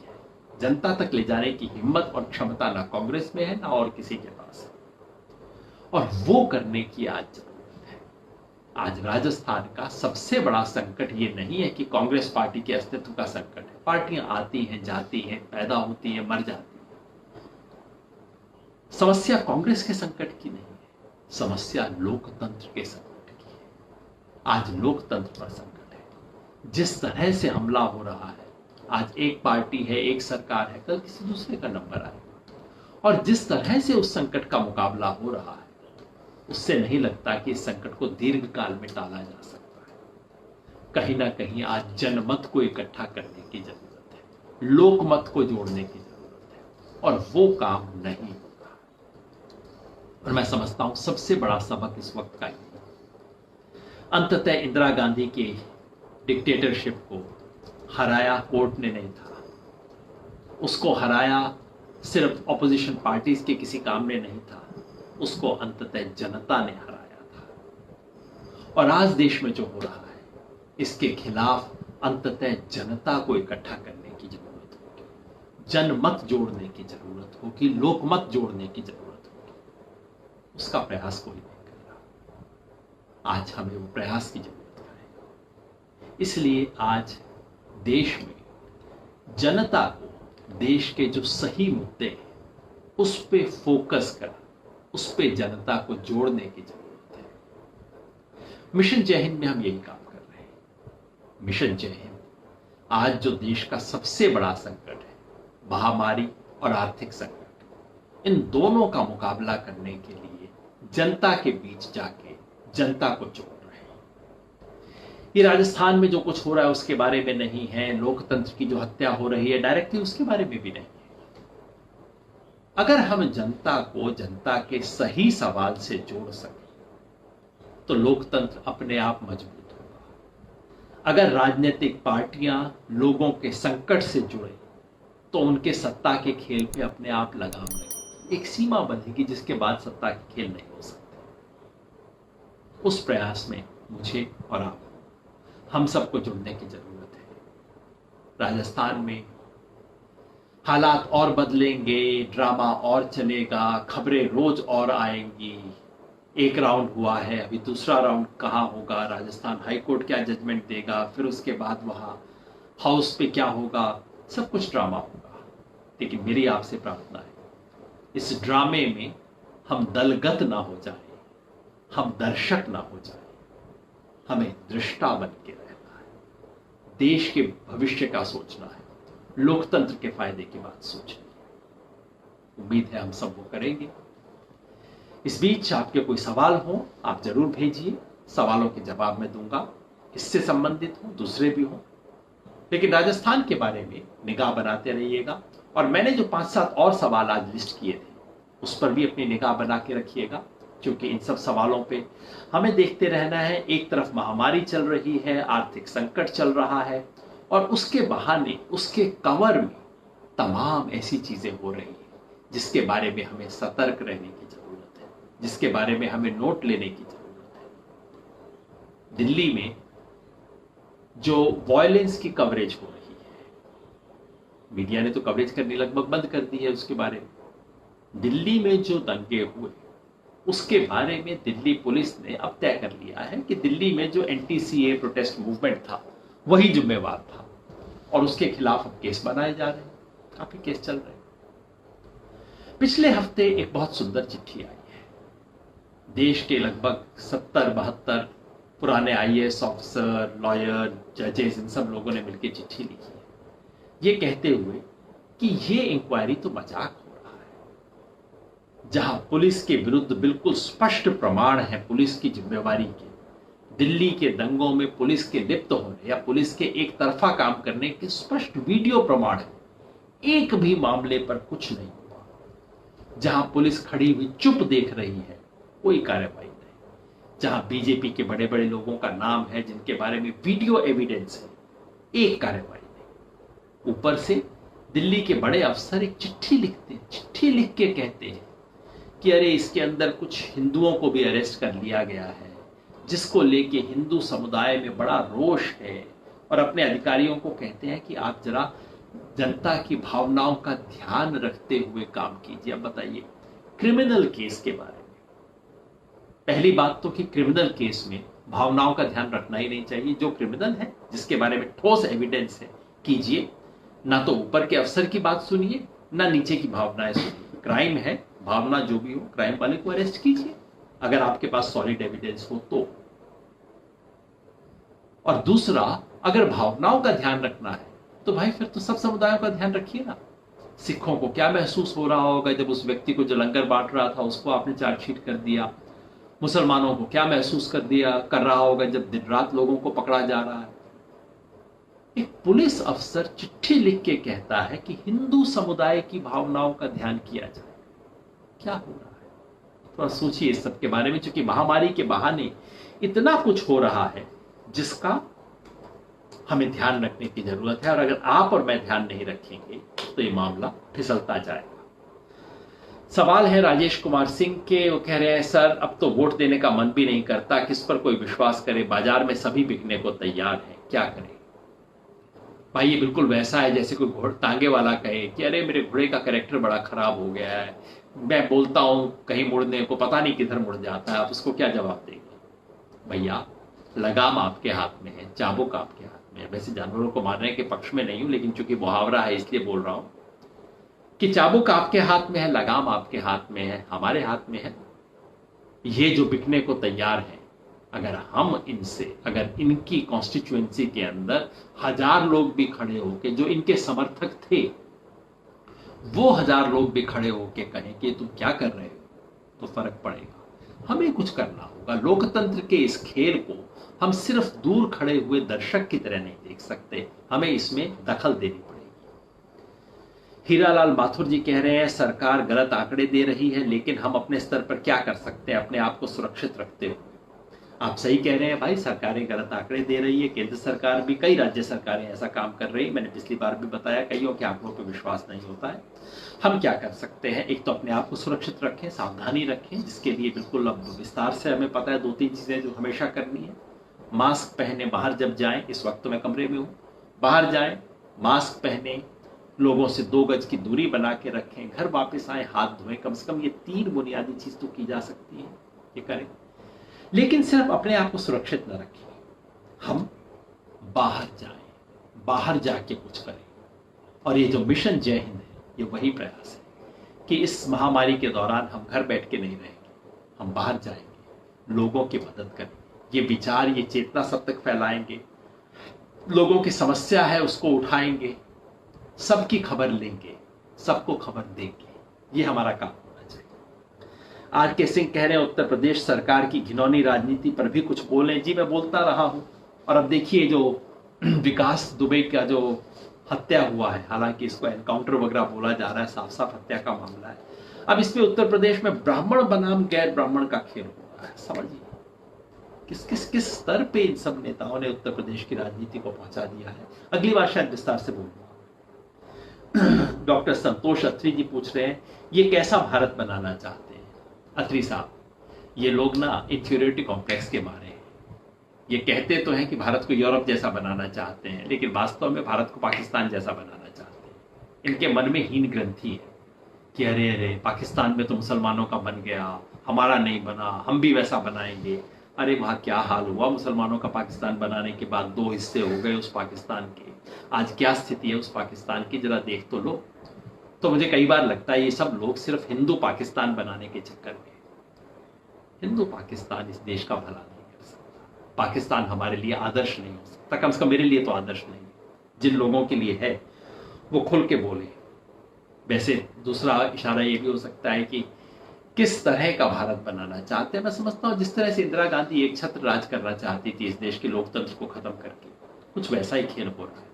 जनता तक ले जाने की हिम्मत और क्षमता ना कांग्रेस में है ना और किसी के पास है। और वो करने की आज जरूरत है। आज राजस्थान का सबसे बड़ा संकट ये नहीं है कि कांग्रेस पार्टी के अस्तित्व का संकट है। पार्टियां आती हैं, जाती हैं, पैदा होती हैं, मर जाती हैं। समस्या कांग्रेस के संकट की नहीं है, समस्या लोकतंत्र के संकट की है। आज लोकतंत्र पर संकट है। जिस तरह से हमला हो रहा है, आज एक पार्टी है, एक सरकार है, कल किसी दूसरे का नंबर आएगा। और जिस तरह से उस संकट का मुकाबला हो रहा है, उससे नहीं लगता कि इस संकट को दीर्घकाल में टाला जा सकता है। कहीं ना कहीं आज जनमत को इकट्ठा करने की जरूरत है, लोकमत को जोड़ने की जरूरत है, और वो काम नहीं होगा। और मैं समझता हूं सबसे बड़ा सबक इस वक्त का ही, अंततः इंदिरा गांधी की डिक्टेटरशिप को हराया कोर्ट ने नहीं था, उसको हराया सिर्फ ऑपोजिशन पार्टीज के किसी काम ने नहीं था, उसको अंततः जनता ने हराया था। और आज देश में जो हो रहा है, इसके खिलाफ अंततः जनता को इकट्ठा करने की जरूरत होगी, जनमत जोड़ने की जरूरत होगी, लोकमत जोड़ने की जरूरत होगी। उसका प्रयास कोई नहीं कर रहा। आज हमें वो प्रयास की जरूरत है। इसलिए आज देश में जनता को देश के जो सही मुद्दे हैं उस पे फोकस कर, उस पे जनता को जोड़ने की जरूरत है। मिशन जय हिंद में हम यही काम कर रहे हैं। मिशन जय हिंद आज जो देश का सबसे बड़ा संकट है, महामारी और आर्थिक संकट, इन दोनों का मुकाबला करने के लिए जनता के बीच जाके जनता को जोड़ रहे हैं। ये राजस्थान में जो कुछ हो रहा है उसके बारे में नहीं है, लोकतंत्र की जो हत्या हो रही है डायरेक्टली उसके बारे में भी नहीं है। अगर हम जनता को जनता के सही सवाल से जोड़ सकें तो लोकतंत्र अपने आप मजबूत होगा। अगर राजनीतिक पार्टियां लोगों के संकट से जुड़े तो उनके सत्ता के खेल पे अपने आप लगाम लगेगी, एक सीमा बंधेगी जिसके बाद सत्ता के खेल नहीं हो सकते। उस प्रयास में मुझे और आप, हम सबको जुड़ने की जरूरत है। राजस्थान में हालात और बदलेंगे, ड्रामा और चलेगा, खबरें रोज और आएंगी। एक राउंड हुआ है, अभी दूसरा राउंड कहाँ होगा, राजस्थान हाईकोर्ट क्या जजमेंट देगा, फिर उसके बाद वहां हाउस पे क्या होगा, सब कुछ ड्रामा होगा। लेकिन मेरी आपसे प्रार्थना है, इस ड्रामे में हम दलगत ना हो जाए, हम दर्शक ना हो जाए, हमें दृष्टा बन के रहना है, देश के भविष्य का सोचना है, लोकतंत्र के फायदे की बात सोचनी है। उम्मीद है हम सब वो करेंगे। इस बीच आपके कोई सवाल हो आप जरूर भेजिए, सवालों के जवाब मैं दूंगा, इससे संबंधित हो दूसरे भी हो। लेकिन राजस्थान के बारे में निगाह बनाते रहिएगा। और मैंने जो 5-7 और सवाल आज लिस्ट किए थे उस पर भी अपनी निगाह बना के रखिएगा, क्योंकि इन सब सवालों पे हमें देखते रहना है। एक तरफ महामारी चल रही है, आर्थिक संकट चल रहा है, और उसके बहाने, उसके कवर में तमाम ऐसी चीजें हो रही हैं जिसके बारे में हमें सतर्क रहने की जरूरत है, जिसके बारे में हमें नोट लेने की जरूरत है। दिल्ली में जो वायलेंस की कवरेज हो रही है, मीडिया ने तो कवरेज करनी लगभग बंद कर दी है उसके बारे में। दिल्ली में जो दंगे हुए उसके बारे में दिल्ली पुलिस ने अब तय कर लिया है कि दिल्ली में जो एंटी-सीए प्रोटेस्ट मूवमेंट था वही जिम्मेवार था, और उसके खिलाफ अब केस बनाए जा रहे हैं, काफी केस चल रहे हैं। पिछले हफ्ते एक बहुत सुंदर चिट्ठी आई है। देश के लगभग 70-72 पुराने आईएएस ऑफिसर, लॉयर, जजेस, इन सब लोगों ने मिलकर चिट्ठी लिखी है, ये कहते हुए कि ये इंक्वायरी तो मजाक हो रहा है। जहां पुलिस के विरुद्ध बिल्कुल स्पष्ट प्रमाण है पुलिस की जिम्मेवारी के, दिल्ली के दंगों में पुलिस के लिप्त होने या पुलिस के एक तरफा काम करने के स्पष्ट वीडियो प्रमाण है, एक भी मामले पर कुछ नहीं हुआ। जहां पुलिस खड़ी हुई चुप देख रही है, कोई कार्रवाई नहीं। जहां बीजेपी के बड़े बड़े लोगों का नाम है, जिनके बारे में वीडियो एविडेंस है, एक कार्रवाई नहीं। ऊपर से दिल्ली के बड़े अफसर एक चिट्ठी लिखते हैं, चिट्ठी लिख के कहते हैं कि अरे इसके अंदर कुछ हिंदुओं को भी अरेस्ट कर लिया गया है, जिसको लेके हिंदू समुदाय में बड़ा रोष है, और अपने अधिकारियों को कहते हैं कि आप जरा जनता की भावनाओं का ध्यान रखते हुए काम कीजिए। अब बताइए, क्रिमिनल केस के बारे में पहली बात तो कि क्रिमिनल केस में भावनाओं का ध्यान रखना ही नहीं चाहिए। जो क्रिमिनल है, जिसके बारे में ठोस एविडेंस है, कीजिए। ना तो ऊपर के अफसर की बात सुनिए, ना नीचे की भावनाएं सुनिए। क्राइम है, भावना जो भी हो, क्राइम वाले को अरेस्ट कीजिए अगर आपके पास सॉलिड एविडेंस हो तो। और दूसरा, अगर भावनाओं का ध्यान रखना है तो भाई फिर तो सब समुदायों का ध्यान रखिए ना। सिखों को क्या महसूस हो रहा होगा जब उस व्यक्ति को जो लंगर बांट रहा था उसको आपने चार्जशीट कर दिया। मुसलमानों को क्या महसूस कर रहा होगा जब दिन रात लोगों को पकड़ा जा रहा है। एक पुलिस अफसर चिट्ठी लिख के कहता है कि हिंदू समुदाय की भावनाओं का ध्यान किया जाए। क्या हो रहा है, थोड़ा सोचिए इस सब के बारे में, क्योंकि महामारी के बहाने इतना कुछ हो रहा है जिसका हमें ध्यान रखने की जरूरत है। और अगर आप और मैं ध्यान नहीं रखेंगे तो ये मामला फिसलता जाएगा। सवाल है राजेश कुमार सिंह के, वो कह रहे हैं सर अब तो वोट देने का मन भी नहीं करता, किस पर कोई विश्वास करे, बाजार में सभी बिकने को तैयार है, क्या करें। भाई ये बिल्कुल वैसा है जैसे कोई घोड़ तांगे वाला कहे कि अरे मेरे घोड़े का कैरेक्टर बड़ा खराब हो गया है, मैं बोलता हूं कहीं मुड़ने को पता नहीं किधर मुड़ जाता है, आप उसको क्या जवाब देंगे। भैया लगाम आपके हाथ में है, चाबुक आपके हाथ में है। वैसे जानवरों को मारने के पक्ष में नहीं हूं, लेकिन चूंकि मुहावरा है इसलिए बोल रहा हूं कि चाबुक आपके हाथ में है, लगाम आपके हाथ में है, हमारे हाथ में है। ये जो बिकने को तैयार है, अगर इनकी कॉन्स्टिट्यूएंसी के अंदर 1000 लोग भी खड़े होके, जो इनके समर्थक थे, वो 1000 लोग भी खड़े होके कहें कि तुम क्या कर रहे हो, तो फर्क पड़ेगा। हमें कुछ करना होगा। लोकतंत्र के इस खेल को हम सिर्फ दूर खड़े हुए दर्शक की तरह नहीं देख सकते, हमें इसमें दखल देनी पड़ेगी। हीरालाल माथुर जी कह रहे हैं सरकार गलत आंकड़े दे रही है, लेकिन हम अपने स्तर पर क्या कर सकते हैं अपने आप को सुरक्षित रखते हुए। आप सही कह रहे हैं भाई, सरकारें गलत आंकड़े दे रही है, केंद्र सरकार भी, कई राज्य सरकारें ऐसा काम कर रही है। मैंने पिछली बार भी बताया, कईयों के आंकड़ों पर विश्वास नहीं होता है। हम क्या कर सकते हैं, एक तो अपने आप को सुरक्षित रखें, सावधानी रखें, जिसके लिए बिल्कुल अब विस्तार से हमें पता है 2-3 चीजें जो हमेशा करनी है। मास्क पहने बाहर जब जाएं, इस वक्त तो मैं कमरे में हूं, बाहर जाएं मास्क पहने, लोगों से 2 गज की दूरी बना के रखें, घर वापस आए हाथ धोएं। कम से कम ये 3 बुनियादी चीज तो की जा सकती है, ये करें। लेकिन सिर्फ अपने आप को सुरक्षित न रखें, हम बाहर जाएं, बाहर जाके कुछ करें। और ये जो मिशन जय हिंद है, ये वही प्रयास है कि इस महामारी के दौरान हम घर बैठ के नहीं रहेंगे, हम बाहर जाएंगे, लोगों की मदद करेंगे, ये विचार, ये चेतना सब तक फैलाएंगे, लोगों की समस्या है उसको उठाएंगे, सबकी खबर लेंगे, सबको खबर देंगे। ये हमारा काम होना चाहिए। आर के सिंह कह रहे हैं उत्तर प्रदेश सरकार की घिनौनी राजनीति पर भी कुछ बोलें। जी मैं बोलता रहा हूं। और अब देखिए जो विकास दुबे का जो हत्या हुआ है, हालांकि इसको एनकाउंटर वगैरह बोला जा रहा है, साफ साफ हत्या का मामला है। अब इसमें उत्तर प्रदेश में ब्राह्मण बनाम गैर ब्राह्मण का खेल हो रहा है। समझिए किस स्तर पे इन सब नेताओं ने उत्तर प्रदेश की राजनीति को पहुंचा दिया है। अगली बार शायद विस्तार से बोलूंगा। डॉक्टर संतोष अत्री जी पूछ रहे हैं ये कैसा भारत बनाना चाहते हैं। अत्री साहब, ये लोग ना इंफीरियरिटी कॉम्प्लेक्स के मारे हैं। ये कहते तो हैं कि भारत को यूरोप जैसा बनाना चाहते हैं, लेकिन वास्तव में भारत को पाकिस्तान जैसा बनाना चाहते हैं। इनके मन में हीन ग्रंथि है कि अरे अरे पाकिस्तान में तो मुसलमानों का बन गया, हमारा नहीं बना, हम भी वैसा बनाएंगे। अरे वहाँ क्या हाल हुआ मुसलमानों का पाकिस्तान बनाने के बाद, 2 हिस्से हो गए उस पाकिस्तान के। आज क्या स्थिति है उस पाकिस्तान की, जरा देख तो लो। तो मुझे कई बार लगता है ये सब लोग सिर्फ हिंदू पाकिस्तान बनाने के चक्कर में। हिंदू पाकिस्तान इस देश का भला नहीं कर सकता। पाकिस्तान हमारे लिए आदर्श नहीं हो सकता, कम से कम मेरे लिए तो आदर्श नहीं है। जिन लोगों के लिए है वो खुल के बोले। वैसे दूसरा इशारा ये भी हो सकता है कि किस तरह का भारत बनाना चाहते हैं। मैं समझता हूँ जिस तरह से इंदिरा गांधी एक छत्र राज करना चाहती थी इस देश के लोकतंत्र को खत्म करके, कुछ वैसा ही खेल हो रहा है।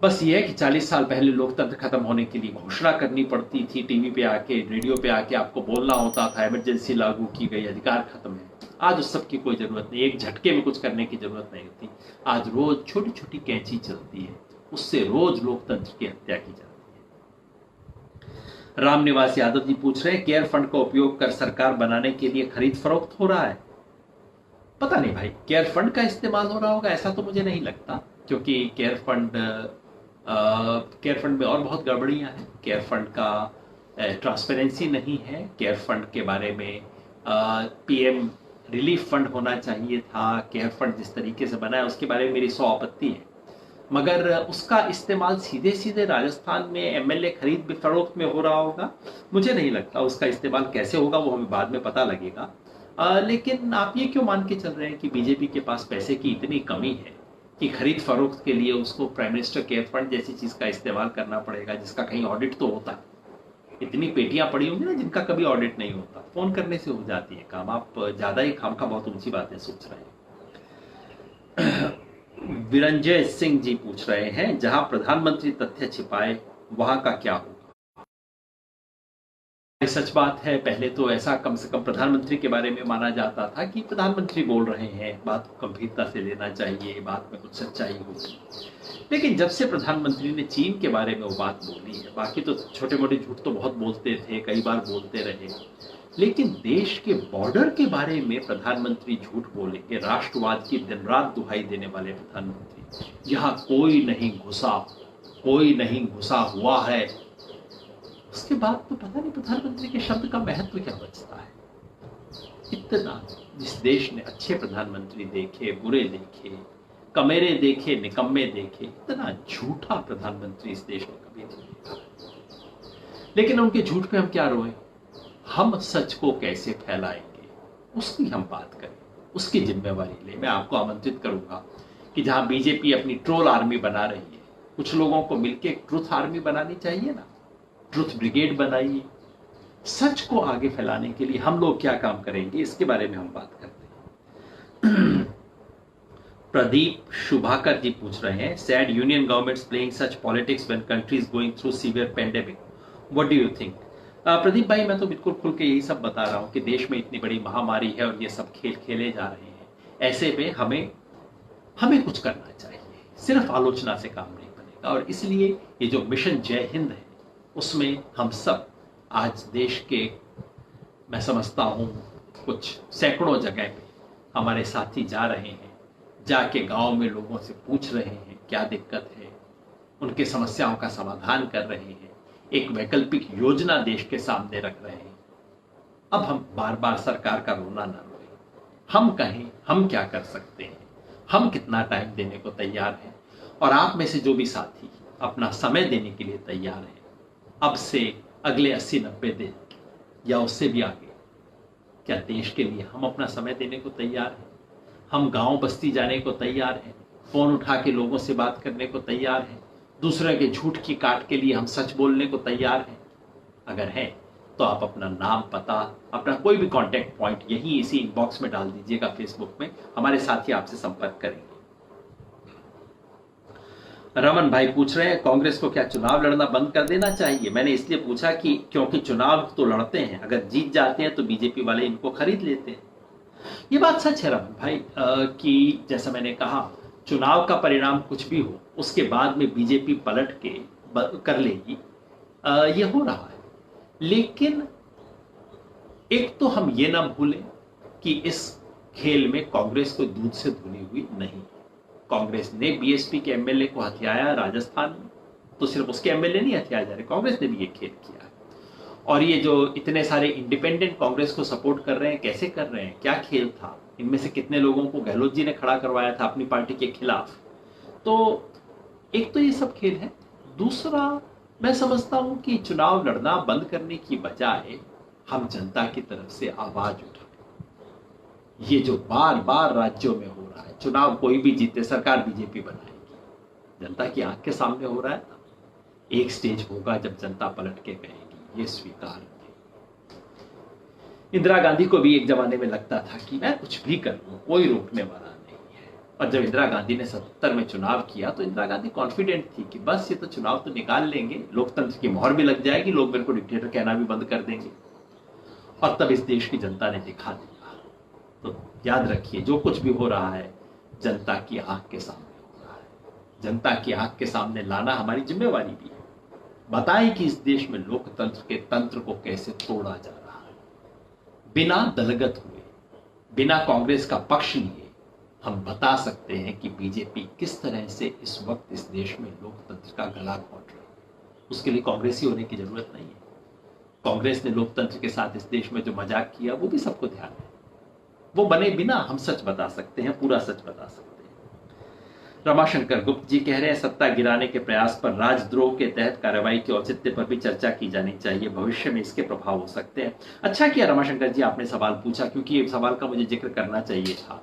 बस ये है कि 40 साल पहले लोकतंत्र खत्म होने के लिए घोषणा करनी पड़ती थी, टीवी पे आके, रेडियो पे आके आपको बोलना होता था, इमरजेंसी लागू की गई, अधिकार खत्म है। आज उस सब की कोई जरूरत नहीं, एक झटके में कुछ करने की जरूरत नहीं होती। आज रोज छोटी छोटी कैंची चलती है, उससे रोज लोकतंत्र की हत्या की जाती है। रामनिवास यादव जी पूछ रहे हैं, केयर फंड का उपयोग कर सरकार बनाने के लिए खरीद फरोख्त हो रहा है। पता नहीं भाई, केयर फंड का इस्तेमाल हो रहा होगा ऐसा तो मुझे नहीं लगता, क्योंकि केयर फंड में और बहुत गड़बड़ियां हैं। केयर फंड का ट्रांसपेरेंसी नहीं है। केयर फंड के बारे में पीएम रिलीफ फंड होना चाहिए था। केयर फंड जिस तरीके से बना है उसके बारे में मेरी 100 आपत्ति है, मगर उसका इस्तेमाल सीधे सीधे राजस्थान में एमएलए खरीद फरोख्त में हो रहा होगा, मुझे नहीं लगता। उसका इस्तेमाल कैसे होगा वो हमें बाद में पता लगेगा। लेकिन आप ये क्यों मान के चल रहे हैं कि बीजेपी के पास पैसे की इतनी कमी है कि खरीद फरोख्त के लिए उसको प्राइम मिनिस्टर केयर फंड जैसी चीज का इस्तेमाल करना पड़ेगा, जिसका कहीं ऑडिट तो होता है। इतनी पेटियां पड़ी होंगी ना जिनका कभी ऑडिट नहीं होता, फोन करने से हो जाती है काम। आप ज्यादा ही खामखा बहुत ऊंची बातें सोच रहे हैं। विरंजय सिंह जी पूछ रहे हैं, जहां प्रधानमंत्री तथ्य छिपाए वहां का क्या होगा। सच बात है, पहले तो ऐसा कम से कम प्रधानमंत्री के बारे में माना जाता था कि प्रधानमंत्री बोल रहे हैं, बात को गंभीरता से लेना चाहिए, बात में कुछ सच्चाई होगी। लेकिन जब से प्रधानमंत्री ने चीन के बारे में वो बात बोली है, बाकी तो छोटे मोटे झूठ तो बहुत बोलते थे, कई बार बोलते रहे, लेकिन देश के बॉर्डर के बारे में प्रधानमंत्री झूठ बोलेंगे, राष्ट्रवाद की दिन रात दुहाई देने वाले प्रधानमंत्री, यहाँ कोई नहीं घुसा हुआ है, उसके बाद तो पता नहीं प्रधानमंत्री के शब्द का महत्व क्या बचता है। इतना जिस देश ने अच्छे प्रधानमंत्री देखे, बुरे देखे, कमेरे देखे, निकम्मे देखे, इतना झूठा प्रधानमंत्री इस देश ने कभी नहीं देखा। लेकिन उनके झूठ पे हम क्या रोएं? हम सच को कैसे फैलाएंगे उसकी हम बात करें, उसकी जिम्मेवारी ले। मैं आपको आमंत्रित करूंगा कि जहां बीजेपी अपनी ट्रोल आर्मी बना रही है, कुछ लोगों को मिलकर ट्रुथ आर्मी बनानी चाहिए ना, ट्रुथ ब्रिगेड बनाइए। सच को आगे फैलाने के लिए हम लोग क्या काम करेंगे इसके बारे में हम बात करते हैं। प्रदीप शुभाकर जी पूछ रहे हैं, sad union governments playing such politics when country is going through severe pandemic, what do you think. Pradeep भाई, मैं तो बिल्कुल खुल के यही सब बता रहा हूं कि देश में इतनी बड़ी महामारी है और ये सब खेल खेले जा रहे हैं। ऐसे में हमें कुछ करना चाहिए, सिर्फ आलोचना से काम नहीं बनेगा। और इसलिए ये जो मिशन जय हिंद है उसमें हम सब आज देश के, मैं समझता हूं कुछ सैकड़ों जगह पे हमारे साथी जा रहे हैं, जाके गांव में लोगों से पूछ रहे हैं क्या दिक्कत है, उनके समस्याओं का समाधान कर रहे हैं, एक वैकल्पिक योजना देश के सामने रख रहे हैं। अब हम बार बार सरकार का रोना ना रोए, हम कहें हम क्या कर सकते हैं, हम कितना टाइम देने को तैयार हैं। और आप में से जो भी साथी अपना समय देने के लिए तैयार हैं, अब से अगले 80-90 दिन या उससे भी आगे, क्या देश के लिए हम अपना समय देने को तैयार हैं? हम गांव बस्ती जाने को तैयार हैं, फोन उठा के लोगों से बात करने को तैयार हैं, दूसरे के झूठ की काट के लिए हम सच बोलने को तैयार हैं? अगर हैं तो आप अपना नाम, पता, अपना कोई भी कांटेक्ट पॉइंट यही इसी इनबॉक्स में डाल दीजिएगा फेसबुक में, हमारे साथी आपसे संपर्क करेंगे। रमन भाई पूछ रहे हैं, कांग्रेस को क्या चुनाव लड़ना बंद कर देना चाहिए। मैंने इसलिए पूछा कि क्योंकि चुनाव तो लड़ते हैं, अगर जीत जाते हैं तो बीजेपी वाले इनको खरीद लेते हैं। ये बात सच है रमन भाई, कि जैसा मैंने कहा, चुनाव का परिणाम कुछ भी हो उसके बाद में बीजेपी पलट के कर लेगी, ये हो रहा है। लेकिन एक तो हम ये ना भूलें कि इस खेल में कांग्रेस कोई दूध से धुली हुई नहीं। कांग्रेस ने बीएसपी के एमएलए को हथियाया राजस्थान में, तो सिर्फ उसके एमएलए नहीं हथियाए जा रहे, कांग्रेस ने भी ये खेल किया है। और ये जो इतने सारे इंडिपेंडेंट कांग्रेस को सपोर्ट कर रहे हैं, कैसे कर रहे हैं, क्या खेल था, इनमें से कितने लोगों को गहलोत जी ने खड़ा करवाया था अपनी पार्टी के खिलाफ। तो एक तो ये सब खेल है। दूसरा, मैं समझता हूं कि चुनाव लड़ना बंद करने की बजाय हम जनता की तरफ से आवाज उठाएं। ये जो बार बार राज्यों में हो रहा है, चुनाव कोई भी जीते सरकार बीजेपी बनाएगी, जनता की आंख के सामने हो रहा है ना। एक स्टेज होगा जब जनता पलट के कहेगी ये स्वीकार है। इंदिरा गांधी को भी एक जमाने में लगता था कि मैं कुछ भी कर लूं, कोई रोकने वाला नहीं है। और जब इंदिरा गांधी ने 77 में चुनाव किया तो इंदिरा गांधी कॉन्फिडेंट थी कि बस ये तो चुनाव तो निकाल लेंगे, लोकतंत्र की मोहर भी लग जाएगी, लोग मेरे को डिक्टेटर कहना भी बंद कर देंगे। और तब इस देश की जनता ने दिखा दिया। तो याद रखिए, जो कुछ भी हो रहा है जनता की आंख के सामने हो रहा है। जनता की आंख के सामने लाना हमारी जिम्मेवारी भी है। बताएं कि इस देश में लोकतंत्र के तंत्र को कैसे तोड़ा जा रहा है। बिना दलगत हुए, बिना कांग्रेस का पक्ष लिए हम बता सकते हैं कि बीजेपी किस तरह से इस वक्त इस देश में लोकतंत्र का गला घोंट रही है। उसके लिए कांग्रेसी होने की जरूरत नहीं है। कांग्रेस ने लोकतंत्र के साथ इस देश में जो मजाक किया वो भी सबको ध्यान है। वो बने बिना हम सच बता सकते हैं, पूरा सच बता सकते हैं। रमाशंकर गुप्त जी कह रहे हैं सत्ता गिराने के प्रयास पर राजद्रोह के तहत कार्रवाई के औचित्य पर भी चर्चा की जानी चाहिए, भविष्य में इसके प्रभाव हो सकते हैं। अच्छा किया रमाशंकर जी आपने सवाल पूछा, क्योंकि ये सवाल का मुझे जिक्र करना चाहिए था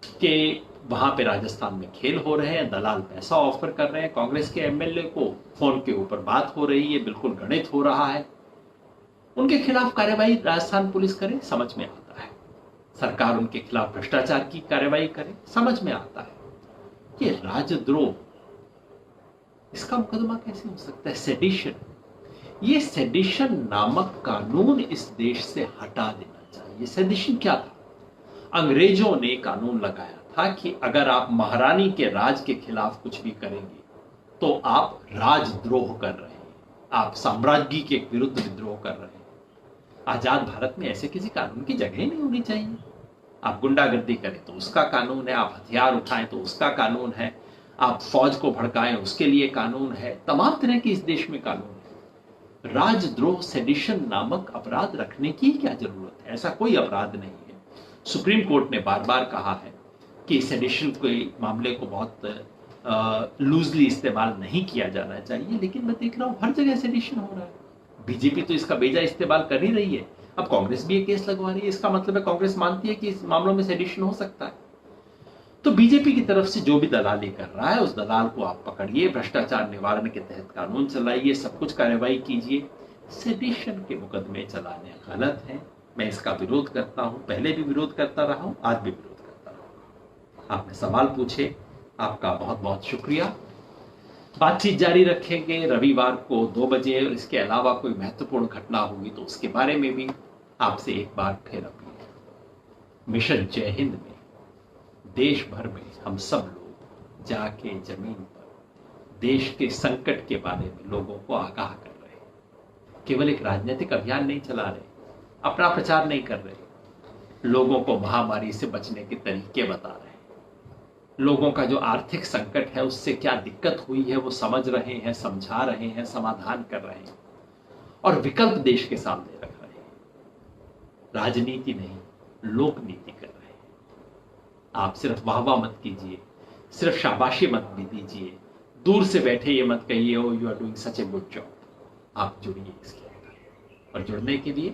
कि वहां पे राजस्थान में खेल हो रहे हैं, दलाल पैसा ऑफर कर रहे हैं, कांग्रेस के एमएलए को फोन के ऊपर बात हो रही है, बिल्कुल गणित हो रहा है। उनके खिलाफ कार्रवाई राजस्थान पुलिस करे, समझ में आता है। सरकार उनके खिलाफ भ्रष्टाचार की कार्रवाई करे, समझ में आता है। ये राजद्रोह, इसका मुकदमा कैसे हो सकता है? सेडिशन, ये सेडिशन नामक कानून इस देश से हटा देना चाहिए। सेडिशन क्या था? अंग्रेजों ने कानून लगाया था कि अगर आप महारानी के राज के खिलाफ कुछ भी करेंगे तो आप राजद्रोह कर रहे हैं, आप साम्राज्य के विरुद्ध विद्रोह कर रहे हैं। आजाद भारत में ऐसे किसी कानून की जगह ही नहीं होनी चाहिए। आप गुंडागर्दी करें तो उसका कानून है, आप हथियार उठाएं तो उसका कानून है, आप फौज को भड़काएं उसके लिए कानून है, तमाम तरह के इस देश में कानून है। राजद्रोह, सेडिशन नामक अपराध रखने की क्या जरूरत है? ऐसा कोई अपराध नहीं है। सुप्रीम कोर्ट ने बार बार कहा है कि सेडिशन के मामले को बहुत लूजली इस्तेमाल नहीं किया जाना चाहिए, लेकिन मैं देख रहा हूं हर जगह सेडिशन हो रहा है। बीजेपी तो इसका बेजा इस्तेमाल कर ही रही है, अब कांग्रेस भी ये केस लगवा रही है। इसका मतलब है कांग्रेस मानती है कि इस मामलों में सेडिशन हो सकता है। तो बीजेपी की तरफ से जो भी दलाली कर रहा है उस दलाल को आप पकड़िए, भ्रष्टाचार निवारण के तहत कानून चलाइए, सब कुछ कार्रवाई कीजिए। सेडिशन के मुकदमे चलाने गलत है। मैं इसका विरोध करता हूं, पहले भी विरोध करता रहा हूं, आज भी विरोध करता रहूंगा। आपने सवाल पूछे, आपका बहुत बहुत शुक्रिया। बातचीत जारी रखेंगे। रविवार को 2 बजे और इसके अलावा कोई महत्वपूर्ण घटना होगी तो उसके बारे में भी आपसे एक बार फिर अपील। मिशन जय हिंद में देश भर में हम सब लोग जाके जमीन पर देश के संकट के बारे में लोगों को आगाह कर रहे हैं। केवल एक राजनीतिक अभियान नहीं चला रहे, अपना प्रचार नहीं कर रहे, लोगों को महामारी से बचने के तरीके बता रहे हैं। लोगों का जो आर्थिक संकट है उससे क्या दिक्कत हुई है वो समझ रहे हैं, समझा रहे हैं, समाधान कर रहे हैं और विकल्प देश के सामने रख रहे हैं। राजनीति नहीं, लोक नीति कर रहे हैं। आप सिर्फ वाहवाह मत कीजिए, सिर्फ शाबाशी मत भी दीजिए, दूर से बैठे ये मत कहिए oh you are doing such a good job. आप जुड़िए इसके अंदर, और जुड़ने के लिए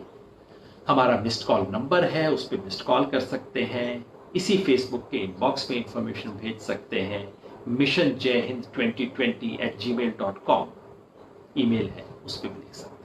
हमारा मिस्ड कॉल नंबर है, उस पर मिस्ड कॉल कर सकते हैं। इसी फेसबुक के इनबॉक्स में इंफॉर्मेशन भेज सकते हैं। मिशन जय हिंद 2020 @gmail.com ईमेल है, उस पर भी लिख सकते हैं।